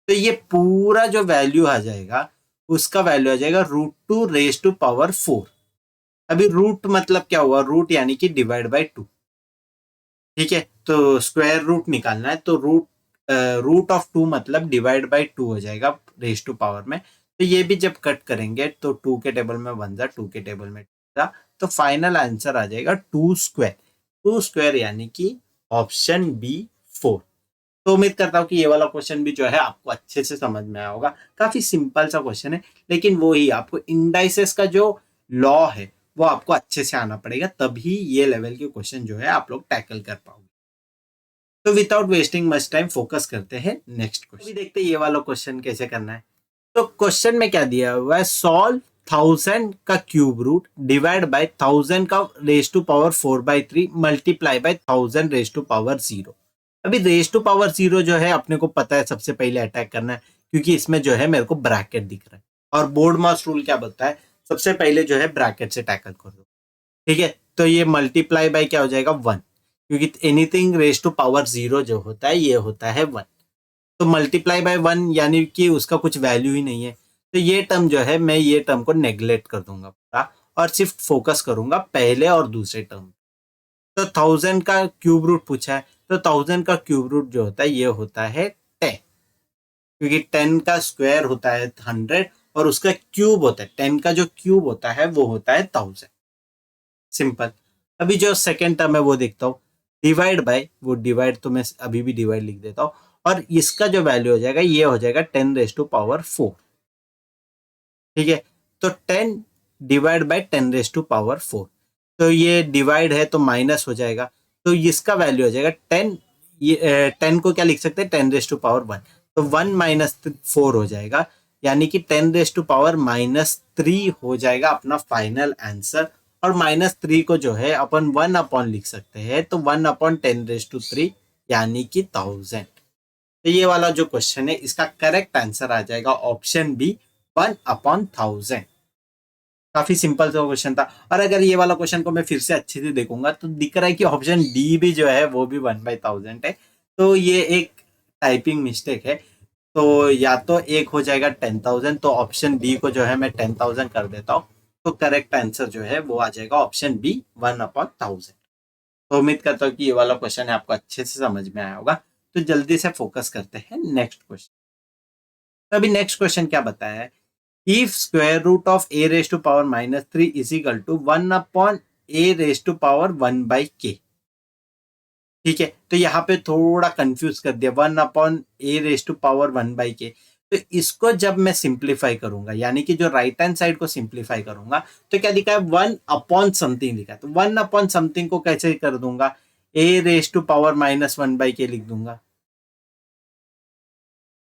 तो ये पूरा जो वैल्यू आ जाएगा उसका वैल्यू आ जाएगा √2 रेस टू 4। अभी रूट मतलब क्या हुआ, रूट यानी कि डिवाइड बाई 2। ठीक है, तो स्क्वायर रूट निकालना है, तो रूट ऑफ 2 मतलब डिवाइड बाई 2 हो जाएगा रेस टू पावर में। तो ये भी जब कट करेंगे तो 2 के टेबल में 1 जा, 2 के टेबल में 2 जा, तो फाइनल आंसर आ जाएगा 2 स्क्वायर। 2 स्क्वायर यानी कि ऑप्शन बी 4। तो उम्मीद करता हूँ कि ये वाला क्वेश्चन भी जो है आपको अच्छे से समझ में आया होगा। काफी सिंपल सा क्वेश्चन है, लेकिन वो ही आपको इंडाइसेस का जो लॉ है वो आपको अच्छे से आना पड़ेगा, तभी ये लेवल के क्वेश्चन जो है आप लोग टैकल कर पाओगे। तो without wasting much time focus करते हैं नेक्स्ट क्वेश्चन। अभी देखते हैं ये वाला क्वेश्चन कैसे करना है। तो क्वेश्चन में क्या दिया हुआ है, सॉल्व 1000 का क्यूब रूट डिवाइड बाय 1000 का raise to power 4/3 multiply by 1000 raise to power 0। अभी रेस टू पावर 0 जो है अपने को पता है सबसे पहले अटैक करना है, क्योंकि इसमें जो है मेरे को ब्रैकेट दिख रहा है, और बोर्ड मास रूल क्या बोलता है, सबसे पहले जो है ब्रैकेट से टैकल कर दो। ठीक है, तो ये मल्टीप्लाई बाय क्या हो जाएगा 1, क्योंकि एनीथिंग रेस टू पावर 0 जो होता है ये होता है 1। तो मल्टीप्लाई बाय 1 यानी कि उसका कुछ वैल्यू ही नहीं है, तो ये टर्म जो है मैं ये टर्म को नेग्लेक्ट कर दूंगा पूरा, और सिर्फ फोकस करूंगा पहले और दूसरे टर्म। तो 1000 का क्यूब रूट पूछा है, तो 1000 का क्यूब रूट जो होता है ये होता है 10, क्योंकि 10 का स्क्वायर होता है 100, और उसका क्यूब होता है 10 का जो क्यूब होता है वो होता है 1000। सिंपल। अभी जो सेकेंड टर्म है वो देखता हूँ, डिवाइड बाय, वो डिवाइड तो मैं अभी भी डिवाइड लिख देता हूँ, और इसका जो वैल्यू हो जाएगा ये हो जाएगा 10 रेस टू पावर 4। ठीक है, तो 10 divide by 10 raise to power 4, तो ये डिवाइड है तो माइनस हो जाएगा, तो इसका वैल्यू हो जाएगा 10। ये 10 को क्या लिख सकते हैं, 10 रेस टू पावर 1, तो 1 माइनस 4 हो जाएगा, यानी कि 10 रेस टू पावर -3 हो जाएगा अपना फाइनल आंसर। और -3 को जो है अपन 1 अपॉन लिख सकते हैं, तो 1/10⁻³ यानी कि 1000। तो ये वाला जो क्वेश्चन है इसका करेक्ट आंसर आ जाएगा ऑप्शन बी, 1/1000। काफी सिंपल सा क्वेश्चन था। और अगर ये वाला क्वेश्चन को मैं फिर से अच्छे से देखूंगा तो दिख रहा है कि ऑप्शन डी भी जो है वो भी 1/1000 है। तो ये एक टाइपिंग मिस्टेक है। तो या तो एक हो जाएगा 10,000, तो ऑप्शन बी को जो है मैं 10,000 कर देता हूँ। तो करेक्ट आंसर जो है वो आ जाएगा ऑप्शन बी 1/1000। तो उम्मीद करता हूँ कि ये वाला क्वेश्चन है आपको अच्छे से समझ में आया होगा। तो जल्दी से फोकस करते हैं नेक्स्ट क्वेश्चन। तो अभी नेक्स्ट क्वेश्चन क्या बताया है, if square root of a raise to power -3 is equal to 1/a raise to power 1/k। ठीक है, तो यहाँ पे थोड़ा कंफ्यूज कर दिया, 1/a raise to power 1/k। तो इसको जब मैं सिंप्लीफाई करूंगा, यानी कि जो राइट हैंड साइड को सिंप्लीफाई करूंगा, तो क्या दिखा है, 1/समथिंग लिखा है। तो 1/समथिंग को कैसे कर दूंगा, a raise to power -1/k लिख दूंगा,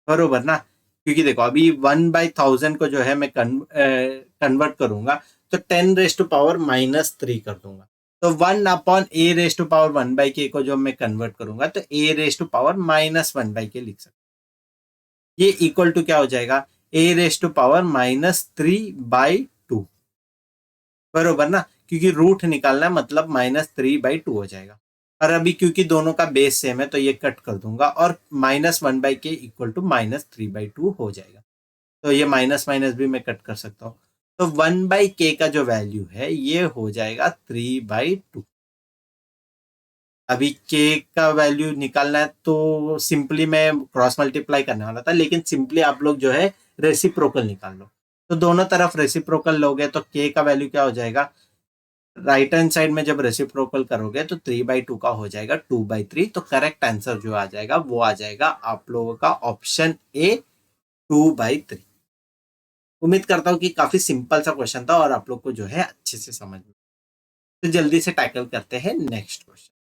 बरोबर ना। क्योंकि देखो अभी 1/1000 को जो है मैं कन्वर्ट करूंगा, तो 10 रेज टू पावर -3 कर दूंगा। तो 1/a raise to power 1/k को जो मैं कन्वर्ट करूंगा, तो a raise to power -1/k लिख सकता हूँ। ये इक्वल टू क्या हो जाएगा, a रेज टू पावर -3/2, बरोबर ना। क्योंकि रूट निकालना है, मतलब -3/2 हो जाएगा। और अभी क्योंकि दोनों का बेस सेम है तो ये कट कर दूंगा, और -1/k इक्वल टू -3/2 हो जाएगा। तो ये माइनस माइनस भी मैं कट कर सकता हूँ। तो 1/k का जो वैल्यू है ये हो जाएगा 3/2। अभी k का वैल्यू निकालना है तो सिंपली मैं क्रॉस मल्टीप्लाई करने वाला था, लेकिन सिंपली आप लोग जो है रेसिप्रोकल निकाल लो। तो दोनों तरफ रेसिप्रोकल लोगे तो k का वैल्यू क्या हो जाएगा, राइट हैंड साइड में जब रेसिप्रोकल करोगे तो 3/2 का हो जाएगा 2/3। तो करेक्ट आंसर जो आ जाएगा वो आ जाएगा आप लोगों का ऑप्शन ए, 2/3। उम्मीद करता हूँ कि काफी सिंपल सा क्वेश्चन था और आप लोग को जो है अच्छे से समझ में। तो जल्दी से टैकल करते हैं नेक्स्ट क्वेश्चन।